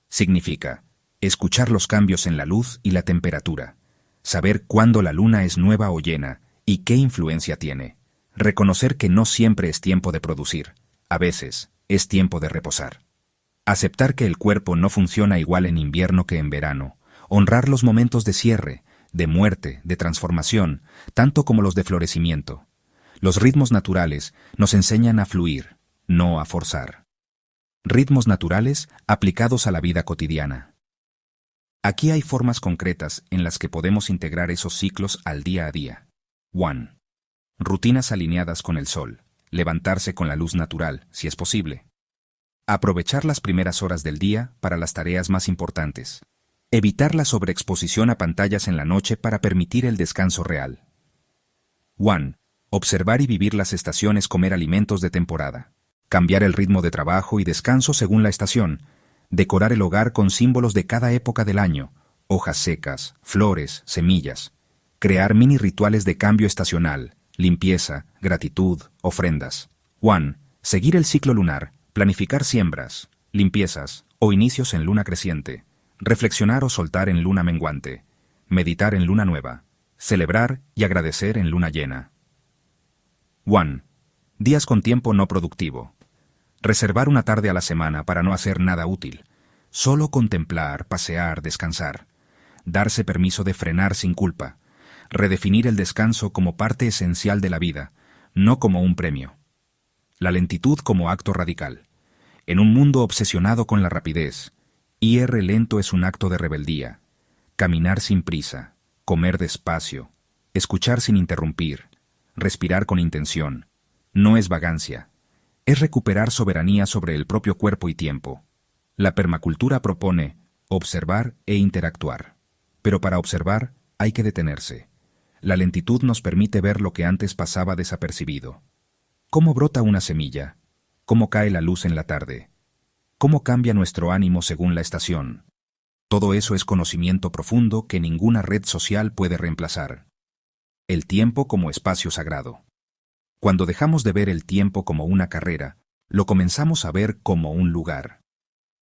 Significa escuchar los cambios en la luz y la temperatura. Saber cuándo la luna es nueva o llena y qué influencia tiene. Reconocer que no siempre es tiempo de producir, a veces es tiempo de reposar. Aceptar que el cuerpo no funciona igual en invierno que en verano. Honrar los momentos de cierre, de muerte, de transformación, tanto como los de florecimiento. Los ritmos naturales nos enseñan a fluir, no a forzar. Ritmos naturales aplicados a la vida cotidiana. Aquí hay formas concretas en las que podemos integrar esos ciclos al día a día. 1. Rutinas alineadas con el sol. Levantarse con la luz natural, si es posible. Aprovechar las primeras horas del día para las tareas más importantes. Evitar la sobreexposición a pantallas en la noche para permitir el descanso real. 1. Observar y vivir las estaciones, comer alimentos de temporada. Cambiar el ritmo de trabajo y descanso según la estación. Decorar el hogar con símbolos de cada época del año, hojas secas, flores, semillas. Crear mini rituales de cambio estacional, limpieza, gratitud, ofrendas. 1. Seguir el ciclo lunar, planificar siembras, limpiezas o inicios en luna creciente. Reflexionar o soltar en luna menguante. Meditar en luna nueva. Celebrar y agradecer en luna llena. 1. Días con tiempo no productivo. Reservar una tarde a la semana para no hacer nada útil. Solo contemplar, pasear, descansar. Darse permiso de frenar sin culpa. Redefinir el descanso como parte esencial de la vida, no como un premio. La lentitud como acto radical. En un mundo obsesionado con la rapidez, ir lento es un acto de rebeldía. Caminar sin prisa, comer despacio, escuchar sin interrumpir, respirar con intención. No es vagancia. Es recuperar soberanía sobre el propio cuerpo y tiempo. La permacultura propone observar e interactuar. Pero para observar hay que detenerse. La lentitud nos permite ver lo que antes pasaba desapercibido. ¿Cómo brota una semilla? ¿Cómo cae la luz en la tarde? cómo cambia nuestro ánimo según la estación. Todo eso es conocimiento profundo que ninguna red social puede reemplazar. El tiempo como espacio sagrado. Cuando dejamos de ver el tiempo como una carrera, lo comenzamos a ver como un lugar.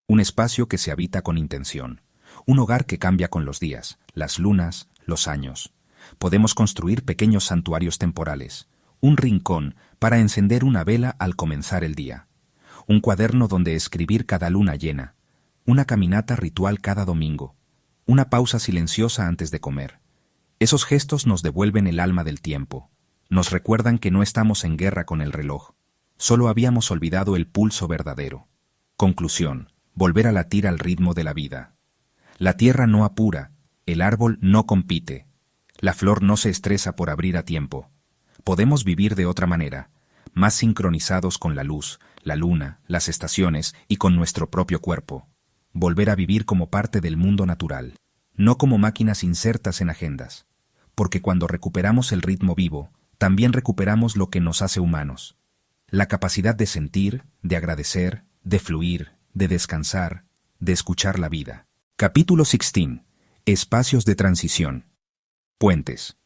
Un espacio que se habita con intención. Un hogar que cambia con los días, las lunas, los años. Podemos construir pequeños santuarios temporales. Un rincón para encender una vela al comenzar el día. Un cuaderno donde escribir cada luna llena. Una caminata ritual cada domingo. Una pausa silenciosa antes de comer. Esos gestos nos devuelven el alma del tiempo. Nos recuerdan que no estamos en guerra con el reloj. Solo habíamos olvidado el pulso verdadero. Conclusión: volver a latir al ritmo de la vida. La tierra no apura, el árbol no compite, la flor no se estresa por abrir a tiempo. Podemos vivir de otra manera, más sincronizados con la luz, la luna, las estaciones y con nuestro propio cuerpo. Volver a vivir como parte del mundo natural, no como máquinas insertas en agendas. Porque cuando recuperamos el ritmo vivo, también recuperamos lo que nos hace humanos. La capacidad de sentir, de agradecer, de fluir, de descansar, de escuchar la vida. Capítulo 16. Espacios de transición. Puentes.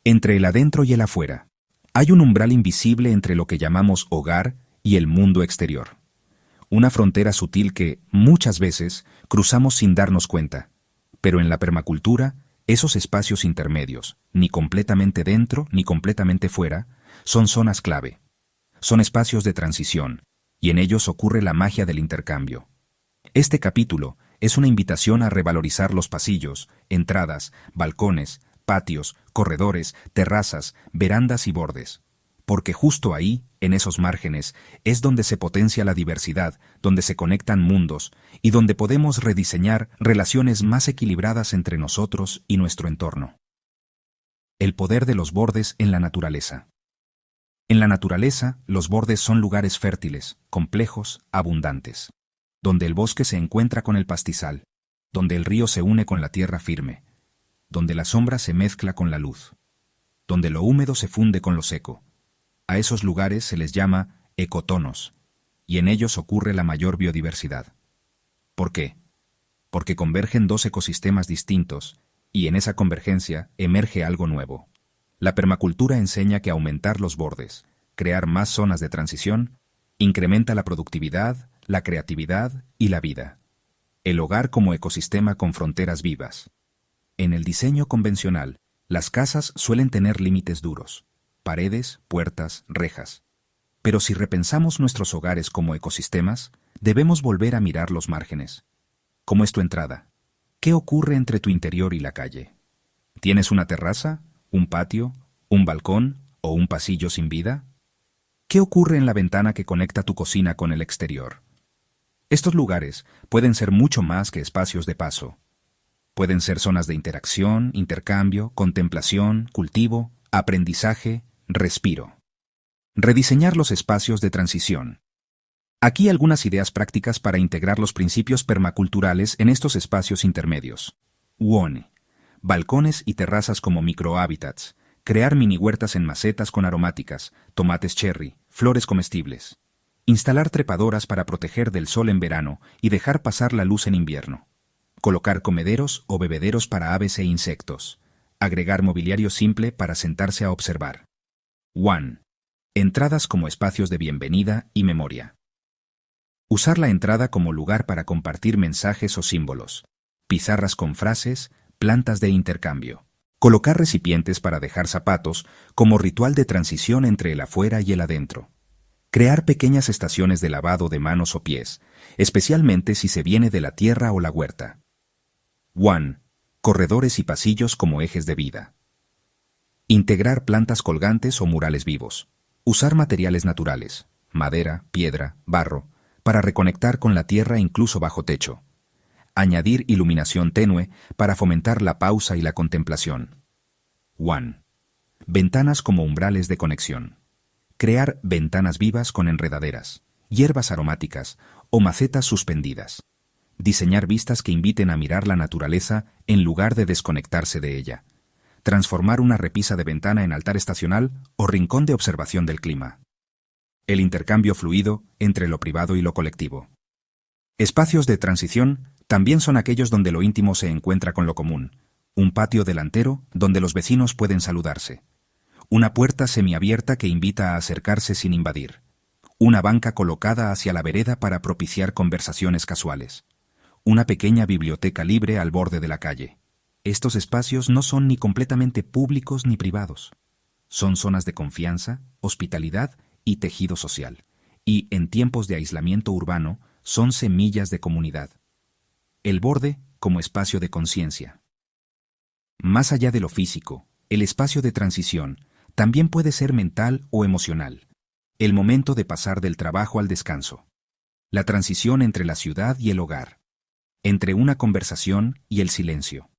Entre el adentro y el afuera. Hay un umbral invisible entre lo que llamamos hogar y el mundo exterior. Una frontera sutil que, muchas veces, cruzamos sin darnos cuenta. Pero en la permacultura, esos espacios intermedios, ni completamente dentro ni completamente fuera, son zonas clave. Son espacios de transición, y en ellos ocurre la magia del intercambio. Este capítulo es una invitación a revalorizar los pasillos, entradas, balcones, patios, corredores, terrazas, verandas y bordes. Porque justo ahí, en esos márgenes, es donde se potencia la diversidad, donde se conectan mundos y donde podemos rediseñar relaciones más equilibradas entre nosotros y nuestro entorno. El poder de los bordes en la naturaleza. En la naturaleza, los bordes son lugares fértiles, complejos, abundantes. Donde el bosque se encuentra con el pastizal, donde el río se une con la tierra firme, donde la sombra se mezcla con la luz, donde lo húmedo se funde con lo seco. A esos lugares se les llama ecotonos, y en ellos ocurre la mayor biodiversidad. ¿Por qué? Porque convergen dos ecosistemas distintos, y en esa convergencia emerge algo nuevo. La permacultura enseña que aumentar los bordes, crear más zonas de transición, incrementa la productividad, la creatividad y la vida. El hogar como ecosistema con fronteras vivas. En el diseño convencional, las casas suelen tener límites duros, paredes, puertas, rejas. Pero si repensamos nuestros hogares como ecosistemas, debemos volver a mirar los márgenes. ¿Cómo es tu entrada? ¿Qué ocurre entre tu interior y la calle? ¿Tienes una terraza, un patio, un balcón o un pasillo sin vida? ¿Qué ocurre en la ventana que conecta tu cocina con el exterior? Estos lugares pueden ser mucho más que espacios de paso. Pueden ser zonas de interacción, intercambio, contemplación, cultivo, aprendizaje, respiro. Rediseñar los espacios de transición. Aquí algunas ideas prácticas para integrar los principios permaculturales en estos espacios intermedios. 1. Balcones y terrazas como microhábitats. Crear mini huertas en macetas con aromáticas, tomates cherry, flores comestibles. Instalar trepadoras para proteger del sol en verano y dejar pasar la luz en invierno. Colocar comederos o bebederos para aves e insectos. Agregar mobiliario simple para sentarse a observar. 1. Entradas como espacios de bienvenida y memoria. Usar la entrada como lugar para compartir mensajes o símbolos. Pizarras con frases, plantas de intercambio. Colocar recipientes para dejar zapatos como ritual de transición entre el afuera y el adentro. Crear pequeñas estaciones de lavado de manos o pies, especialmente si se viene de la tierra o la huerta. 1. Corredores y pasillos como ejes de vida. Integrar plantas colgantes o murales vivos. Usar materiales naturales, madera, piedra, barro, para reconectar con la tierra incluso bajo techo. Añadir iluminación tenue para fomentar la pausa y la contemplación. 1. Ventanas como umbrales de conexión. Crear ventanas vivas con enredaderas, hierbas aromáticas o macetas suspendidas. Diseñar vistas que inviten a mirar la naturaleza en lugar de desconectarse de ella. Transformar una repisa de ventana en altar estacional o rincón de observación del clima. El intercambio fluido entre lo privado y lo colectivo. Espacios de transición también son aquellos donde lo íntimo se encuentra con lo común. Un patio delantero donde los vecinos pueden saludarse. Una puerta semiabierta que invita a acercarse sin invadir. Una banca colocada hacia la vereda para propiciar conversaciones casuales. Una pequeña biblioteca libre al borde de la calle. Estos espacios no son ni completamente públicos ni privados. Son zonas de confianza, hospitalidad y tejido social. Y, en tiempos de aislamiento urbano, son semillas de comunidad. El borde como espacio de conciencia. Más allá de lo físico, el espacio de transición también puede ser mental o emocional. El momento de pasar del trabajo al descanso. La transición entre la ciudad y el hogar. Entre una conversación y el silencio.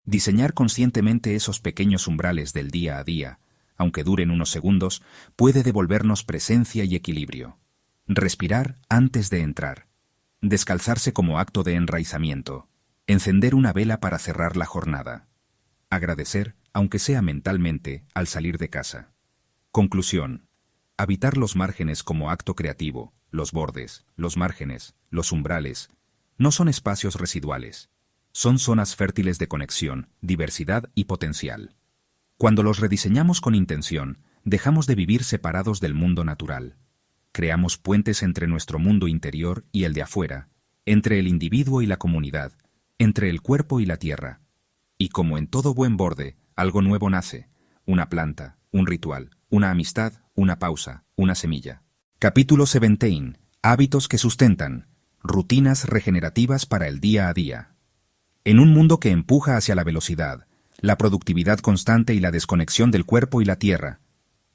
Diseñar conscientemente esos pequeños umbrales del día a día, aunque duren unos segundos, puede devolvernos presencia y equilibrio. Respirar antes de entrar. Descalzarse como acto de enraizamiento. Encender una vela para cerrar la jornada. Agradecer, aunque sea mentalmente, al salir de casa. Conclusión. Habitar los márgenes como acto creativo, los bordes, los márgenes, los umbrales, no son espacios residuales. Son zonas fértiles de conexión, diversidad y potencial. Cuando los rediseñamos con intención, dejamos de vivir separados del mundo natural. Creamos puentes entre nuestro mundo interior y el de afuera, entre el individuo y la comunidad, entre el cuerpo y la tierra. Y como en todo buen borde, algo nuevo nace, una planta, un ritual, una amistad, una pausa, una semilla. Capítulo 17. Hábitos que sustentan. Rutinas regenerativas para el día a día. En un mundo que empuja hacia la velocidad, la productividad constante y la desconexión del cuerpo y la tierra,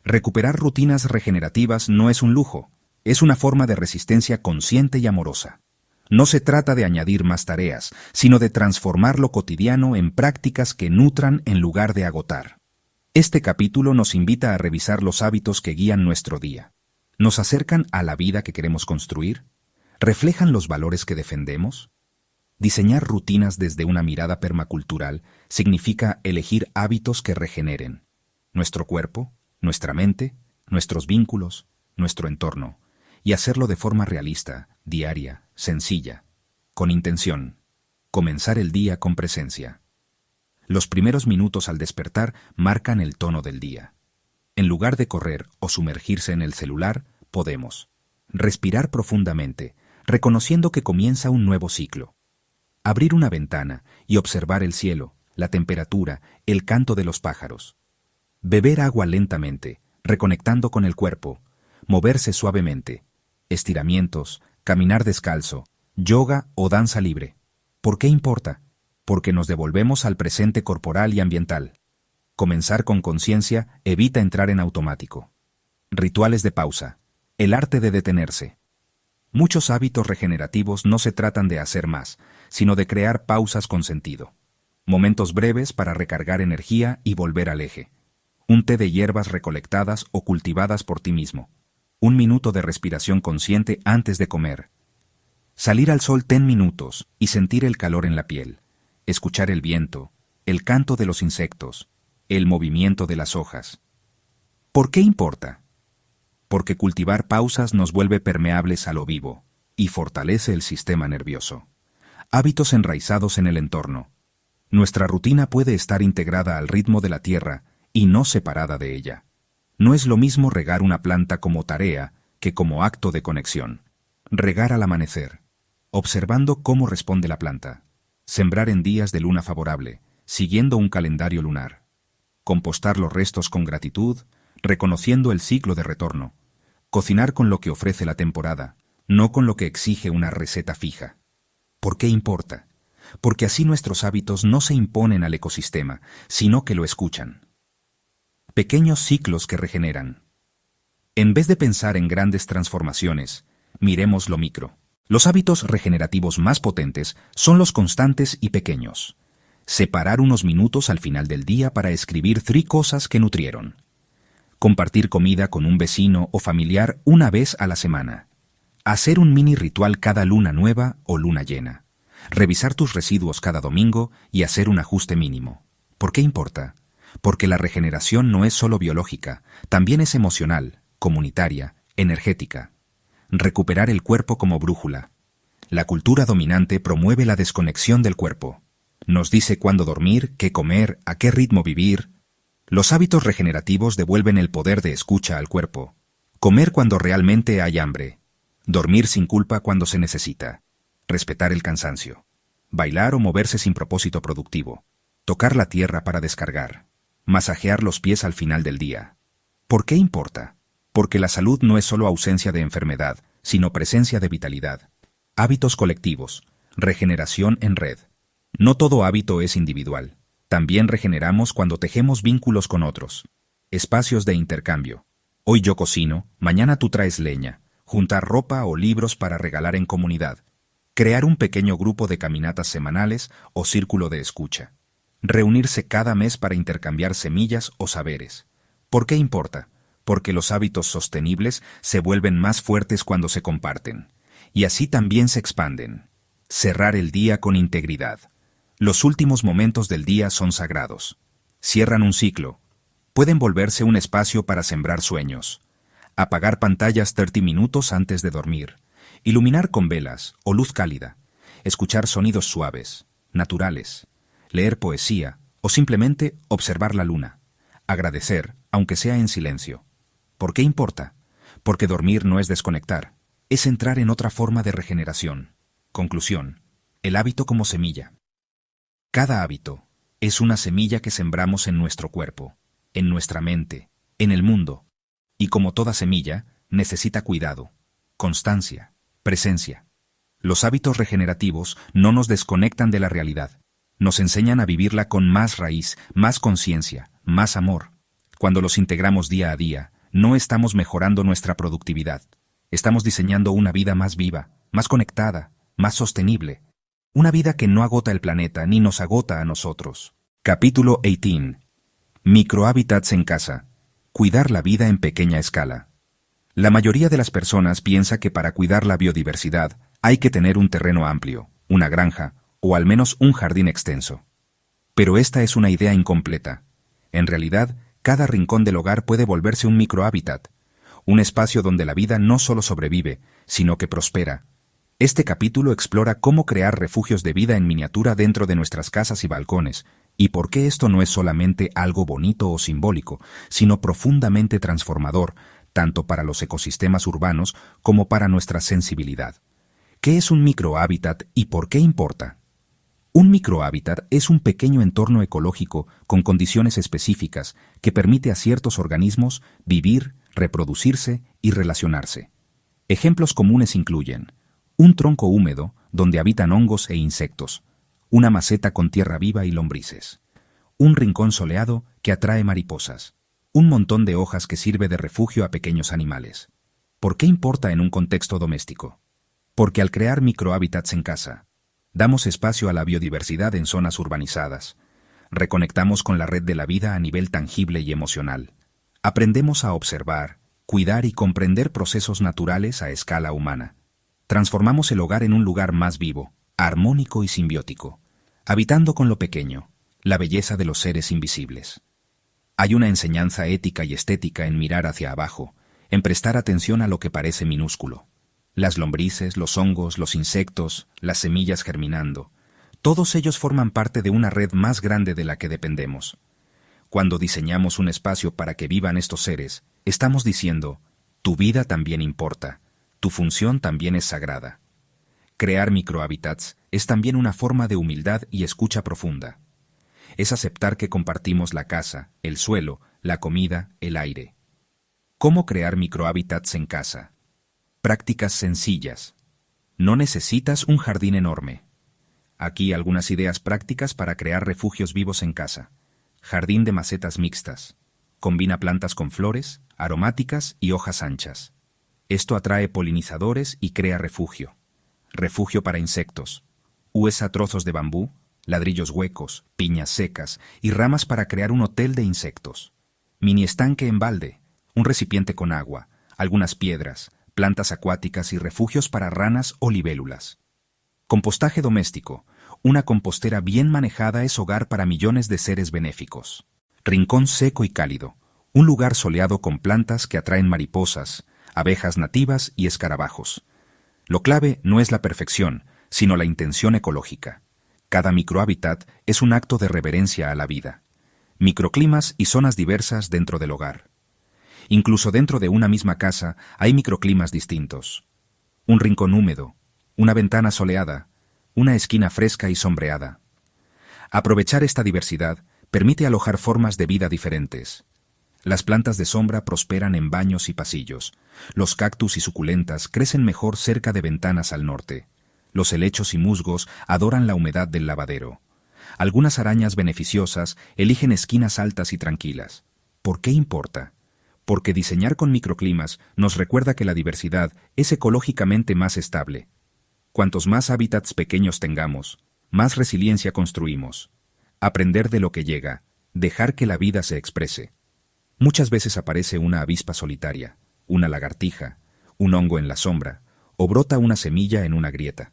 recuperar rutinas regenerativas no es un lujo, es una forma de resistencia consciente y amorosa. No se trata de añadir más tareas, sino de transformar lo cotidiano en prácticas que nutran en lugar de agotar. Este capítulo nos invita a revisar los hábitos que guían nuestro día. ¿Nos acercan a la vida que queremos construir? ¿Reflejan los valores que defendemos? Diseñar rutinas desde una mirada permacultural significa elegir hábitos que regeneren nuestro cuerpo, nuestra mente, nuestros vínculos, nuestro entorno, y hacerlo de forma realista, diaria, sencilla, con intención. Comenzar el día con presencia. Los primeros minutos al despertar marcan el tono del día. En lugar de correr o sumergirse en el celular, podemos respirar profundamente, reconociendo que comienza un nuevo ciclo. Abrir una ventana y observar el cielo, la temperatura, el canto de los pájaros. Beber agua lentamente, reconectando con el cuerpo. Moverse suavemente. Estiramientos, caminar descalzo, yoga o danza libre. ¿Por qué importa? Porque nos devolvemos al presente corporal y ambiental. Comenzar con conciencia evita entrar en automático. Rituales de pausa. El arte de detenerse. Muchos hábitos regenerativos no se tratan de hacer más, sino de crear pausas con sentido. Momentos breves para recargar energía y volver al eje. Un té de hierbas recolectadas o cultivadas por ti mismo. Un minuto de respiración consciente antes de comer. Salir al sol 10 minutos y sentir el calor en la piel. Escuchar el viento, el canto de los insectos, el movimiento de las hojas. ¿Por qué importa? Porque cultivar pausas nos vuelve permeables a lo vivo y fortalece el sistema nervioso. Hábitos enraizados en el entorno. Nuestra rutina puede estar integrada al ritmo de la tierra y no separada de ella. No es lo mismo regar una planta como tarea que como acto de conexión. Regar al amanecer, observando cómo responde la planta. Sembrar en días de luna favorable, siguiendo un calendario lunar. Compostar los restos con gratitud, reconociendo el ciclo de retorno. Cocinar con lo que ofrece la temporada, no con lo que exige una receta fija. ¿Por qué importa? Porque así nuestros hábitos no se imponen al ecosistema, sino que lo escuchan. Pequeños ciclos que regeneran. En vez de pensar en grandes transformaciones, miremos lo micro. Los hábitos regenerativos más potentes son los constantes y pequeños. Separar unos minutos al final del día para escribir 3 cosas que nutrieron. Compartir comida con un vecino o familiar una vez a la semana. Hacer un mini ritual cada luna nueva o luna llena. Revisar tus residuos cada domingo y hacer un ajuste mínimo. ¿Por qué importa? Porque la regeneración no es solo biológica, también es emocional, comunitaria, energética. Recuperar el cuerpo como brújula. La cultura dominante promueve la desconexión del cuerpo. Nos dice cuándo dormir, qué comer, a qué ritmo vivir. Los hábitos regenerativos devuelven el poder de escucha al cuerpo. Comer cuando realmente hay hambre. Dormir sin culpa cuando se necesita. Respetar el cansancio. Bailar o moverse sin propósito productivo. Tocar la tierra para descargar. Masajear los pies al final del día. ¿Por qué importa? Porque la salud no es solo ausencia de enfermedad, sino presencia de vitalidad. Hábitos colectivos. Regeneración en red. No todo hábito es individual. También regeneramos cuando tejemos vínculos con otros. Espacios de intercambio. Hoy yo cocino, mañana tú traes leña. Juntar ropa o libros para regalar en comunidad. Crear un pequeño grupo de caminatas semanales o círculo de escucha. Reunirse cada mes para intercambiar semillas o saberes. ¿Por qué importa? Porque los hábitos sostenibles se vuelven más fuertes cuando se comparten. Y así también se expanden. Cerrar el día con integridad. Los últimos momentos del día son sagrados. Cierran un ciclo. Pueden volverse un espacio para sembrar sueños. Apagar pantallas 30 minutos antes de dormir. Iluminar con velas o luz cálida. Escuchar sonidos suaves, naturales. Leer poesía o simplemente observar la luna. Agradecer, aunque sea en silencio. ¿Por qué importa? Porque dormir no es desconectar, es entrar en otra forma de regeneración. Conclusión. El hábito como semilla. Cada hábito es una semilla que sembramos en nuestro cuerpo, en nuestra mente, en el mundo. Y como toda semilla, necesita cuidado, constancia, presencia. Los hábitos regenerativos no nos desconectan de la realidad. Nos enseñan a vivirla con más raíz, más conciencia, más amor. Cuando los integramos día a día, no estamos mejorando nuestra productividad. Estamos diseñando una vida más viva, más conectada, más sostenible. Una vida que no agota el planeta ni nos agota a nosotros. Capítulo 18. Microhábitats en casa. Cuidar la vida en pequeña escala. La mayoría de las personas piensa que para cuidar la biodiversidad hay que tener un terreno amplio, una granja, o al menos un jardín extenso. Pero esta es una idea incompleta. En realidad, cada rincón del hogar puede volverse un microhábitat, un espacio donde la vida no solo sobrevive, sino que prospera. Este capítulo explora cómo crear refugios de vida en miniatura dentro de nuestras casas y balcones, y por qué esto no es solamente algo bonito o simbólico, sino profundamente transformador, tanto para los ecosistemas urbanos como para nuestra sensibilidad. ¿Qué es un microhábitat y por qué importa? Un microhábitat es un pequeño entorno ecológico con condiciones específicas que permite a ciertos organismos vivir, reproducirse y relacionarse. Ejemplos comunes incluyen un tronco húmedo donde habitan hongos e insectos, una maceta con tierra viva y lombrices, un rincón soleado que atrae mariposas, un montón de hojas que sirve de refugio a pequeños animales. ¿Por qué importa en un contexto doméstico? Porque al crear microhábitats en casa, damos espacio a la biodiversidad en zonas urbanizadas. Reconectamos con la red de la vida a nivel tangible y emocional. Aprendemos a observar, cuidar y comprender procesos naturales a escala humana. Transformamos el hogar en un lugar más vivo, armónico y simbiótico, habitando con lo pequeño, la belleza de los seres invisibles. Hay una enseñanza ética y estética en mirar hacia abajo, en prestar atención a lo que parece minúsculo. Las lombrices, los hongos, los insectos, las semillas germinando, todos ellos forman parte de una red más grande de la que dependemos. Cuando diseñamos un espacio para que vivan estos seres, estamos diciendo, tu vida también importa, tu función también es sagrada. Crear microhábitats es también una forma de humildad y escucha profunda. Es aceptar que compartimos la casa, el suelo, la comida, el aire. ¿Cómo crear microhábitats en casa? Prácticas sencillas. No necesitas un jardín enorme. Aquí algunas ideas prácticas para crear refugios vivos en casa. Jardín de macetas mixtas. Combina plantas con flores, aromáticas y hojas anchas. Esto atrae polinizadores y crea refugio. Refugio para insectos. Usa trozos de bambú, ladrillos huecos, piñas secas y ramas para crear un hotel de insectos. Mini estanque en balde, un recipiente con agua, algunas piedras, plantas acuáticas y refugios para ranas o libélulas. Compostaje doméstico. Una compostera bien manejada es hogar para millones de seres benéficos. Rincón seco y cálido. Un lugar soleado con plantas que atraen mariposas, abejas nativas y escarabajos. Lo clave no es la perfección, sino la intención ecológica. Cada microhábitat es un acto de reverencia a la vida. Microclimas y zonas diversas dentro del hogar. Incluso dentro de una misma casa hay microclimas distintos. Un rincón húmedo, una ventana soleada, una esquina fresca y sombreada. Aprovechar esta diversidad permite alojar formas de vida diferentes. Las plantas de sombra prosperan en baños y pasillos. Los cactus y suculentas crecen mejor cerca de ventanas al norte. Los helechos y musgos adoran la humedad del lavadero. Algunas arañas beneficiosas eligen esquinas altas y tranquilas. ¿Por qué importa? Porque diseñar con microclimas nos recuerda que la diversidad es ecológicamente más estable. Cuantos más hábitats pequeños tengamos, más resiliencia construimos. Aprender de lo que llega, dejar que la vida se exprese. Muchas veces aparece una avispa solitaria, una lagartija, un hongo en la sombra, o brota una semilla en una grieta.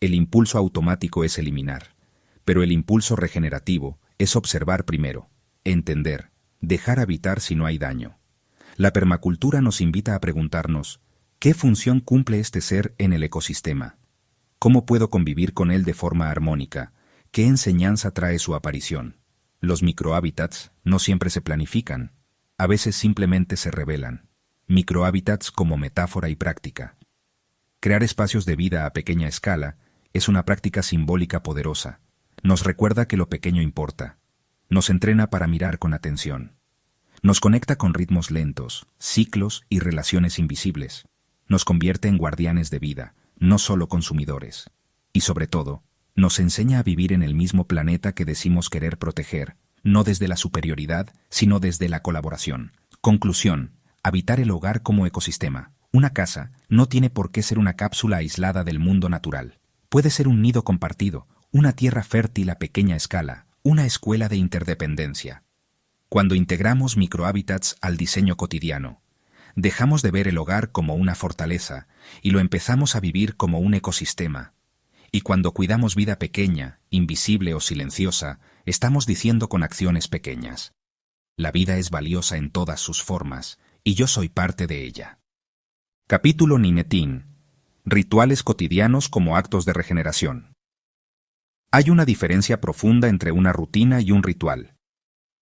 El impulso automático es eliminar, pero el impulso regenerativo es observar primero, entender, dejar habitar si no hay daño. La permacultura nos invita a preguntarnos, ¿qué función cumple este ser en el ecosistema? ¿Cómo puedo convivir con él de forma armónica? ¿Qué enseñanza trae su aparición? Los microhábitats no siempre se planifican, a veces simplemente se revelan. Microhábitats como metáfora y práctica. Crear espacios de vida a pequeña escala es una práctica simbólica poderosa. Nos recuerda que lo pequeño importa. Nos entrena para mirar con atención. Nos conecta con ritmos lentos, ciclos y relaciones invisibles. Nos convierte en guardianes de vida, no solo consumidores. Y sobre todo, nos enseña a vivir en el mismo planeta que decimos querer proteger, no desde la superioridad, sino desde la colaboración. Conclusión: habitar el hogar como ecosistema. Una casa no tiene por qué ser una cápsula aislada del mundo natural. Puede ser un nido compartido, una tierra fértil a pequeña escala, una escuela de interdependencia. Cuando integramos microhábitats al diseño cotidiano, dejamos de ver el hogar como una fortaleza y lo empezamos a vivir como un ecosistema. Y cuando cuidamos vida pequeña, invisible o silenciosa, estamos diciendo con acciones pequeñas: la vida es valiosa en todas sus formas, y yo soy parte de ella. Capítulo Nineteen. Rituales cotidianos como actos de regeneración. Hay una diferencia profunda entre una rutina y un ritual.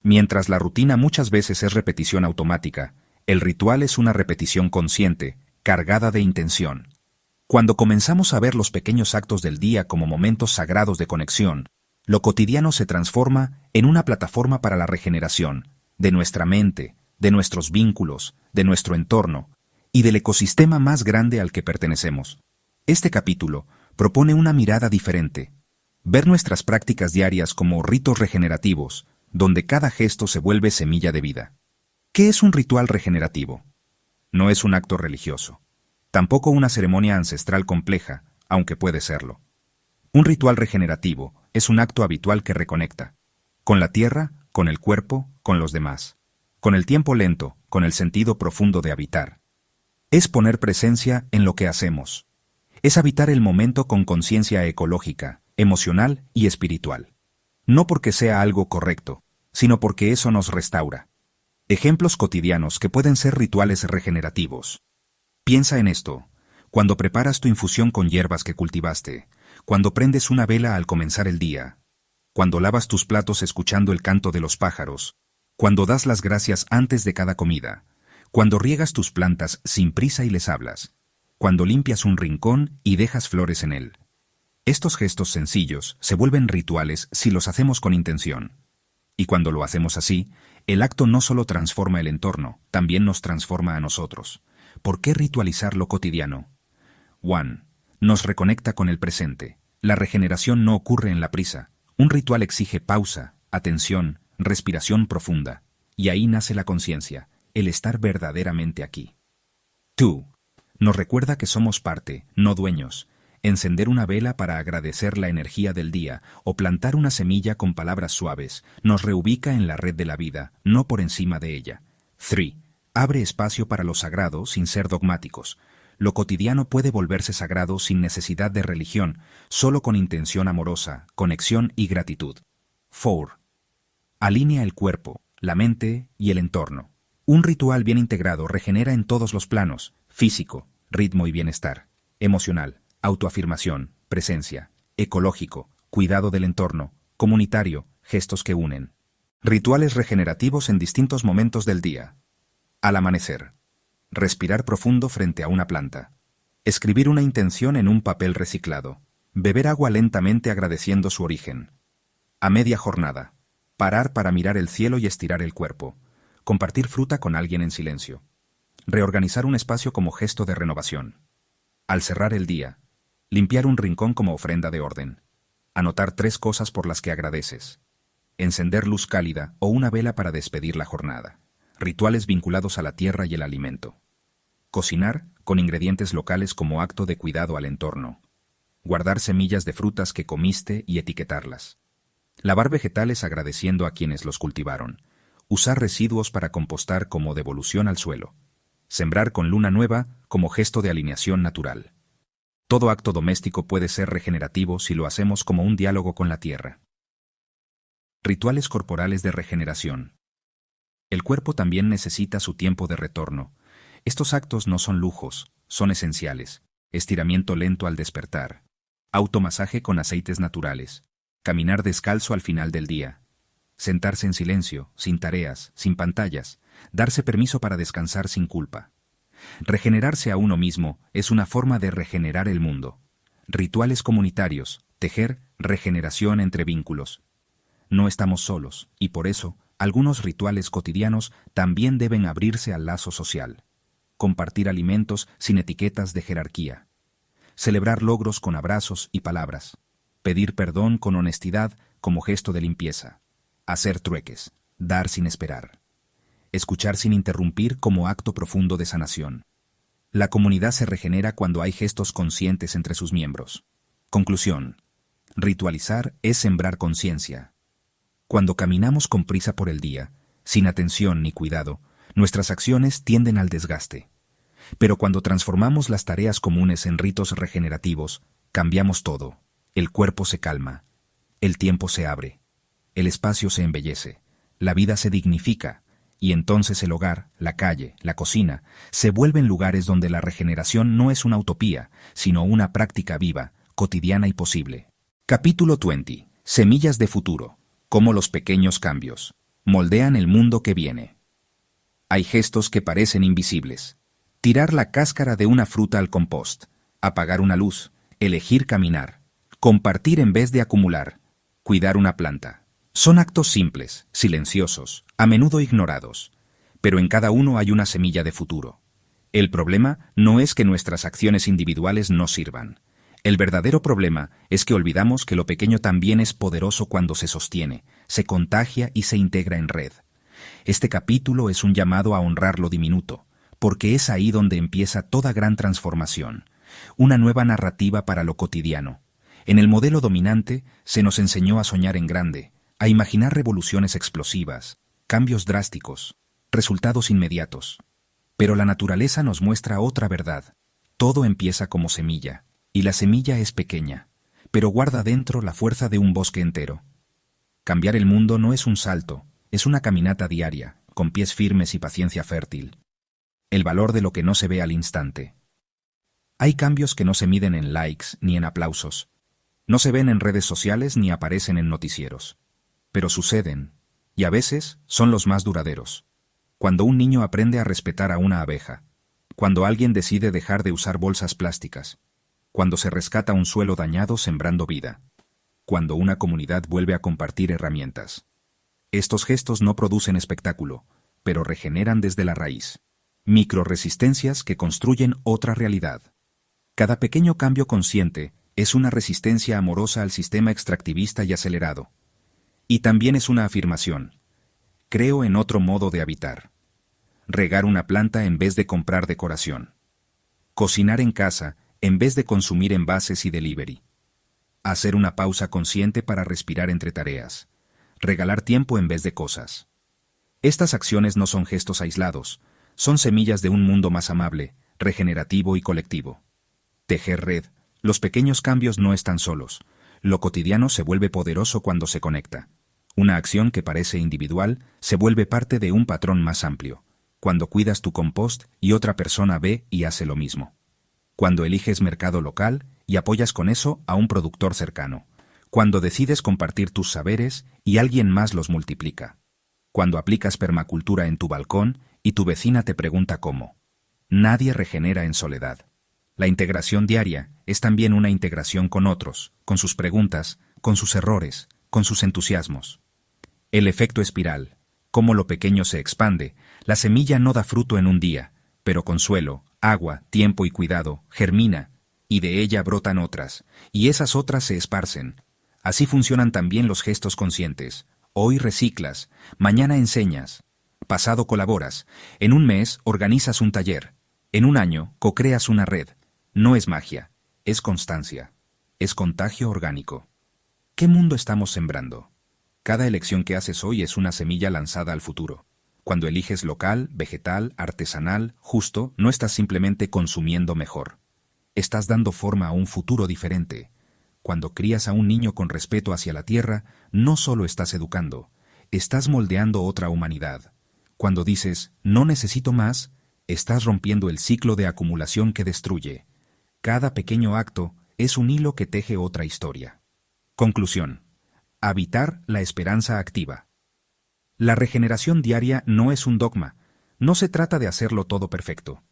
Mientras la rutina muchas veces es repetición automática, el ritual es una repetición consciente, cargada de intención. Cuando comenzamos a ver los pequeños actos del día como momentos sagrados de conexión, lo cotidiano se transforma en una plataforma para la regeneración, de nuestra mente, de nuestros vínculos, de nuestro entorno, y del ecosistema más grande al que pertenecemos. Este capítulo propone una mirada diferente, ver nuestras prácticas diarias como ritos regenerativos, donde cada gesto se vuelve semilla de vida. ¿Qué es un ritual regenerativo? No es un acto religioso. Tampoco una ceremonia ancestral compleja, aunque puede serlo. Un ritual regenerativo es un acto habitual que reconecta. Con la tierra, con el cuerpo, con los demás. Con el tiempo lento, con el sentido profundo de habitar. Es poner presencia en lo que hacemos. Es habitar el momento con conciencia ecológica, emocional y espiritual. No porque sea algo correcto, sino porque eso nos restaura. Ejemplos cotidianos que pueden ser rituales regenerativos. Piensa en esto: cuando preparas tu infusión con hierbas que cultivaste, cuando prendes una vela al comenzar el día, cuando lavas tus platos escuchando el canto de los pájaros, cuando das las gracias antes de cada comida, cuando riegas tus plantas sin prisa y les hablas, cuando limpias un rincón y dejas flores en él. Estos gestos sencillos se vuelven rituales si los hacemos con intención. Y cuando lo hacemos así, el acto no solo transforma el entorno, también nos transforma a nosotros. ¿Por qué ritualizar lo cotidiano? 1. Nos reconecta con el presente. La regeneración no ocurre en la prisa. Un ritual exige pausa, atención, respiración profunda. Y ahí nace la conciencia, el estar verdaderamente aquí. 2. Nos recuerda que somos parte, no dueños. Encender una vela para agradecer la energía del día o plantar una semilla con palabras suaves nos reubica en la red de la vida, no por encima de ella. 3. Abre espacio para lo sagrado sin ser dogmáticos. Lo cotidiano puede volverse sagrado sin necesidad de religión, solo con intención amorosa, conexión y gratitud. 4. Alinea el cuerpo, la mente y el entorno. Un ritual bien integrado regenera en todos los planos: físico, ritmo y bienestar; emocional, autoafirmación, presencia, ecológico, cuidado del entorno, comunitario, gestos que unen. Rituales regenerativos en distintos momentos del día. Al amanecer. Respirar profundo frente a una planta. Escribir una intención en un papel reciclado. Beber agua lentamente agradeciendo su origen. A media jornada. Parar para mirar el cielo y estirar el cuerpo. Compartir fruta con alguien en silencio. Reorganizar un espacio como gesto de renovación. Al cerrar el día. Limpiar un rincón como ofrenda de orden. Anotar 3 cosas por las que agradeces. Encender luz cálida o una vela para despedir la jornada. Rituales vinculados a la tierra y el alimento. Cocinar con ingredientes locales como acto de cuidado al entorno. Guardar semillas de frutas que comiste y etiquetarlas. Lavar vegetales agradeciendo a quienes los cultivaron. Usar residuos para compostar como devolución al suelo. Sembrar con luna nueva como gesto de alineación natural. Todo acto doméstico puede ser regenerativo si lo hacemos como un diálogo con la tierra. Rituales corporales de regeneración. El cuerpo también necesita su tiempo de retorno. Estos actos no son lujos, son esenciales. Estiramiento lento al despertar. Automasaje con aceites naturales. Caminar descalzo al final del día. Sentarse en silencio, sin tareas, sin pantallas. Darse permiso para descansar sin culpa. Regenerarse a uno mismo es una forma de regenerar el mundo. Rituales comunitarios, tejer regeneración entre vínculos. No estamos solos, y por eso, algunos rituales cotidianos también deben abrirse al lazo social. Compartir alimentos sin etiquetas de jerarquía. Celebrar logros con abrazos y palabras. Pedir perdón con honestidad como gesto de limpieza. Hacer trueques. Dar sin esperar. Escuchar sin interrumpir como acto profundo de sanación. La comunidad se regenera cuando hay gestos conscientes entre sus miembros. Conclusión. Ritualizar es sembrar conciencia. Cuando caminamos con prisa por el día, sin atención ni cuidado, nuestras acciones tienden al desgaste. Pero cuando transformamos las tareas comunes en ritos regenerativos, cambiamos todo. El cuerpo se calma, el tiempo se abre, el espacio se embellece, la vida se dignifica, y entonces el hogar, la calle, la cocina, se vuelven lugares donde la regeneración no es una utopía, sino una práctica viva, cotidiana y posible. Capítulo 20. Semillas de futuro. Cómo los pequeños cambios moldean el mundo que viene. Hay gestos que parecen invisibles. Tirar la cáscara de una fruta al compost, apagar una luz, elegir caminar, compartir en vez de acumular, cuidar una planta. Son actos simples, silenciosos, a menudo ignorados, pero en cada uno hay una semilla de futuro. El problema no es que nuestras acciones individuales no sirvan. El verdadero problema es que olvidamos que lo pequeño también es poderoso cuando se sostiene, se contagia y se integra en red. Este capítulo es un llamado a honrar lo diminuto, porque es ahí donde empieza toda gran transformación, una nueva narrativa para lo cotidiano. En el modelo dominante se nos enseñó a soñar en grande, a imaginar revoluciones explosivas, cambios drásticos, resultados inmediatos. Pero la naturaleza nos muestra otra verdad. Todo empieza como semilla. Y la semilla es pequeña, pero guarda dentro la fuerza de un bosque entero. Cambiar el mundo no es un salto, es una caminata diaria, con pies firmes y paciencia fértil. El valor de lo que no se ve al instante. Hay cambios que no se miden en likes ni en aplausos. No se ven en redes sociales ni aparecen en noticieros. Pero suceden, y a veces son los más duraderos. Cuando un niño aprende a respetar a una abeja, cuando alguien decide dejar de usar bolsas plásticas, cuando se rescata un suelo dañado sembrando vida, cuando una comunidad vuelve a compartir herramientas. Estos gestos no producen espectáculo, pero regeneran desde la raíz. Microresistencias que construyen otra realidad. Cada pequeño cambio consciente es una resistencia amorosa al sistema extractivista y acelerado. Y también es una afirmación. Creo en otro modo de habitar. Regar una planta en vez de comprar decoración. Cocinar en casa en vez de consumir envases y delivery. Hacer una pausa consciente para respirar entre tareas. Regalar tiempo en vez de cosas. Estas acciones no son gestos aislados, son semillas de un mundo más amable, regenerativo y colectivo. Tejer red. Los pequeños cambios no están solos. Lo cotidiano se vuelve poderoso cuando se conecta. Una acción que parece individual se vuelve parte de un patrón más amplio, cuando cuidas tu compost y otra persona ve y hace lo mismo. cuando eliges mercado local y apoyas con eso a un productor cercano, cuando decides compartir tus saberes y alguien más los multiplica, cuando aplicas permacultura en tu balcón y tu vecina te pregunta cómo. Nadie regenera en soledad. La integración diaria es también una integración con otros, con sus preguntas, con sus errores, con sus entusiasmos. El efecto espiral, cómo lo pequeño se expande, la semilla no da fruto en un día, pero con suelo, agua, tiempo y cuidado, germina, y de ella brotan otras, y esas otras se esparcen. Así funcionan también los gestos conscientes. Hoy reciclas, mañana enseñas, pasado colaboras, en un mes organizas un taller, en un año co-creas una red. No es magia, es constancia, es contagio orgánico. ¿Qué mundo estamos sembrando? Cada elección que haces hoy es una semilla lanzada al futuro. Cuando eliges local, vegetal, artesanal, justo, no estás simplemente consumiendo mejor. Estás dando forma a un futuro diferente. Cuando crías a un niño con respeto hacia la tierra, no solo estás educando, estás moldeando otra humanidad. Cuando dices, no necesito más, estás rompiendo el ciclo de acumulación que destruye. Cada pequeño acto es un hilo que teje otra historia. Conclusión. Habitar la esperanza activa. La regeneración diaria no es un dogma. No se trata de hacerlo todo perfecto,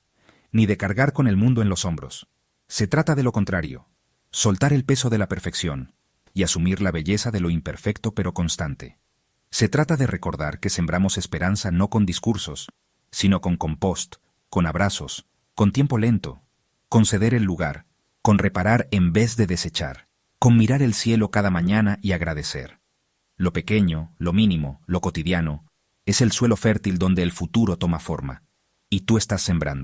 ni de cargar con el mundo en los hombros. Se trata de lo contrario, soltar el peso de la perfección y asumir la belleza de lo imperfecto pero constante. Se trata de recordar que sembramos esperanza no con discursos, sino con compost, con abrazos, con tiempo lento, con ceder el lugar, con reparar en vez de desechar, con mirar el cielo cada mañana y agradecer. Lo pequeño, lo mínimo, lo cotidiano, es el suelo fértil donde el futuro toma forma, y tú estás sembrando.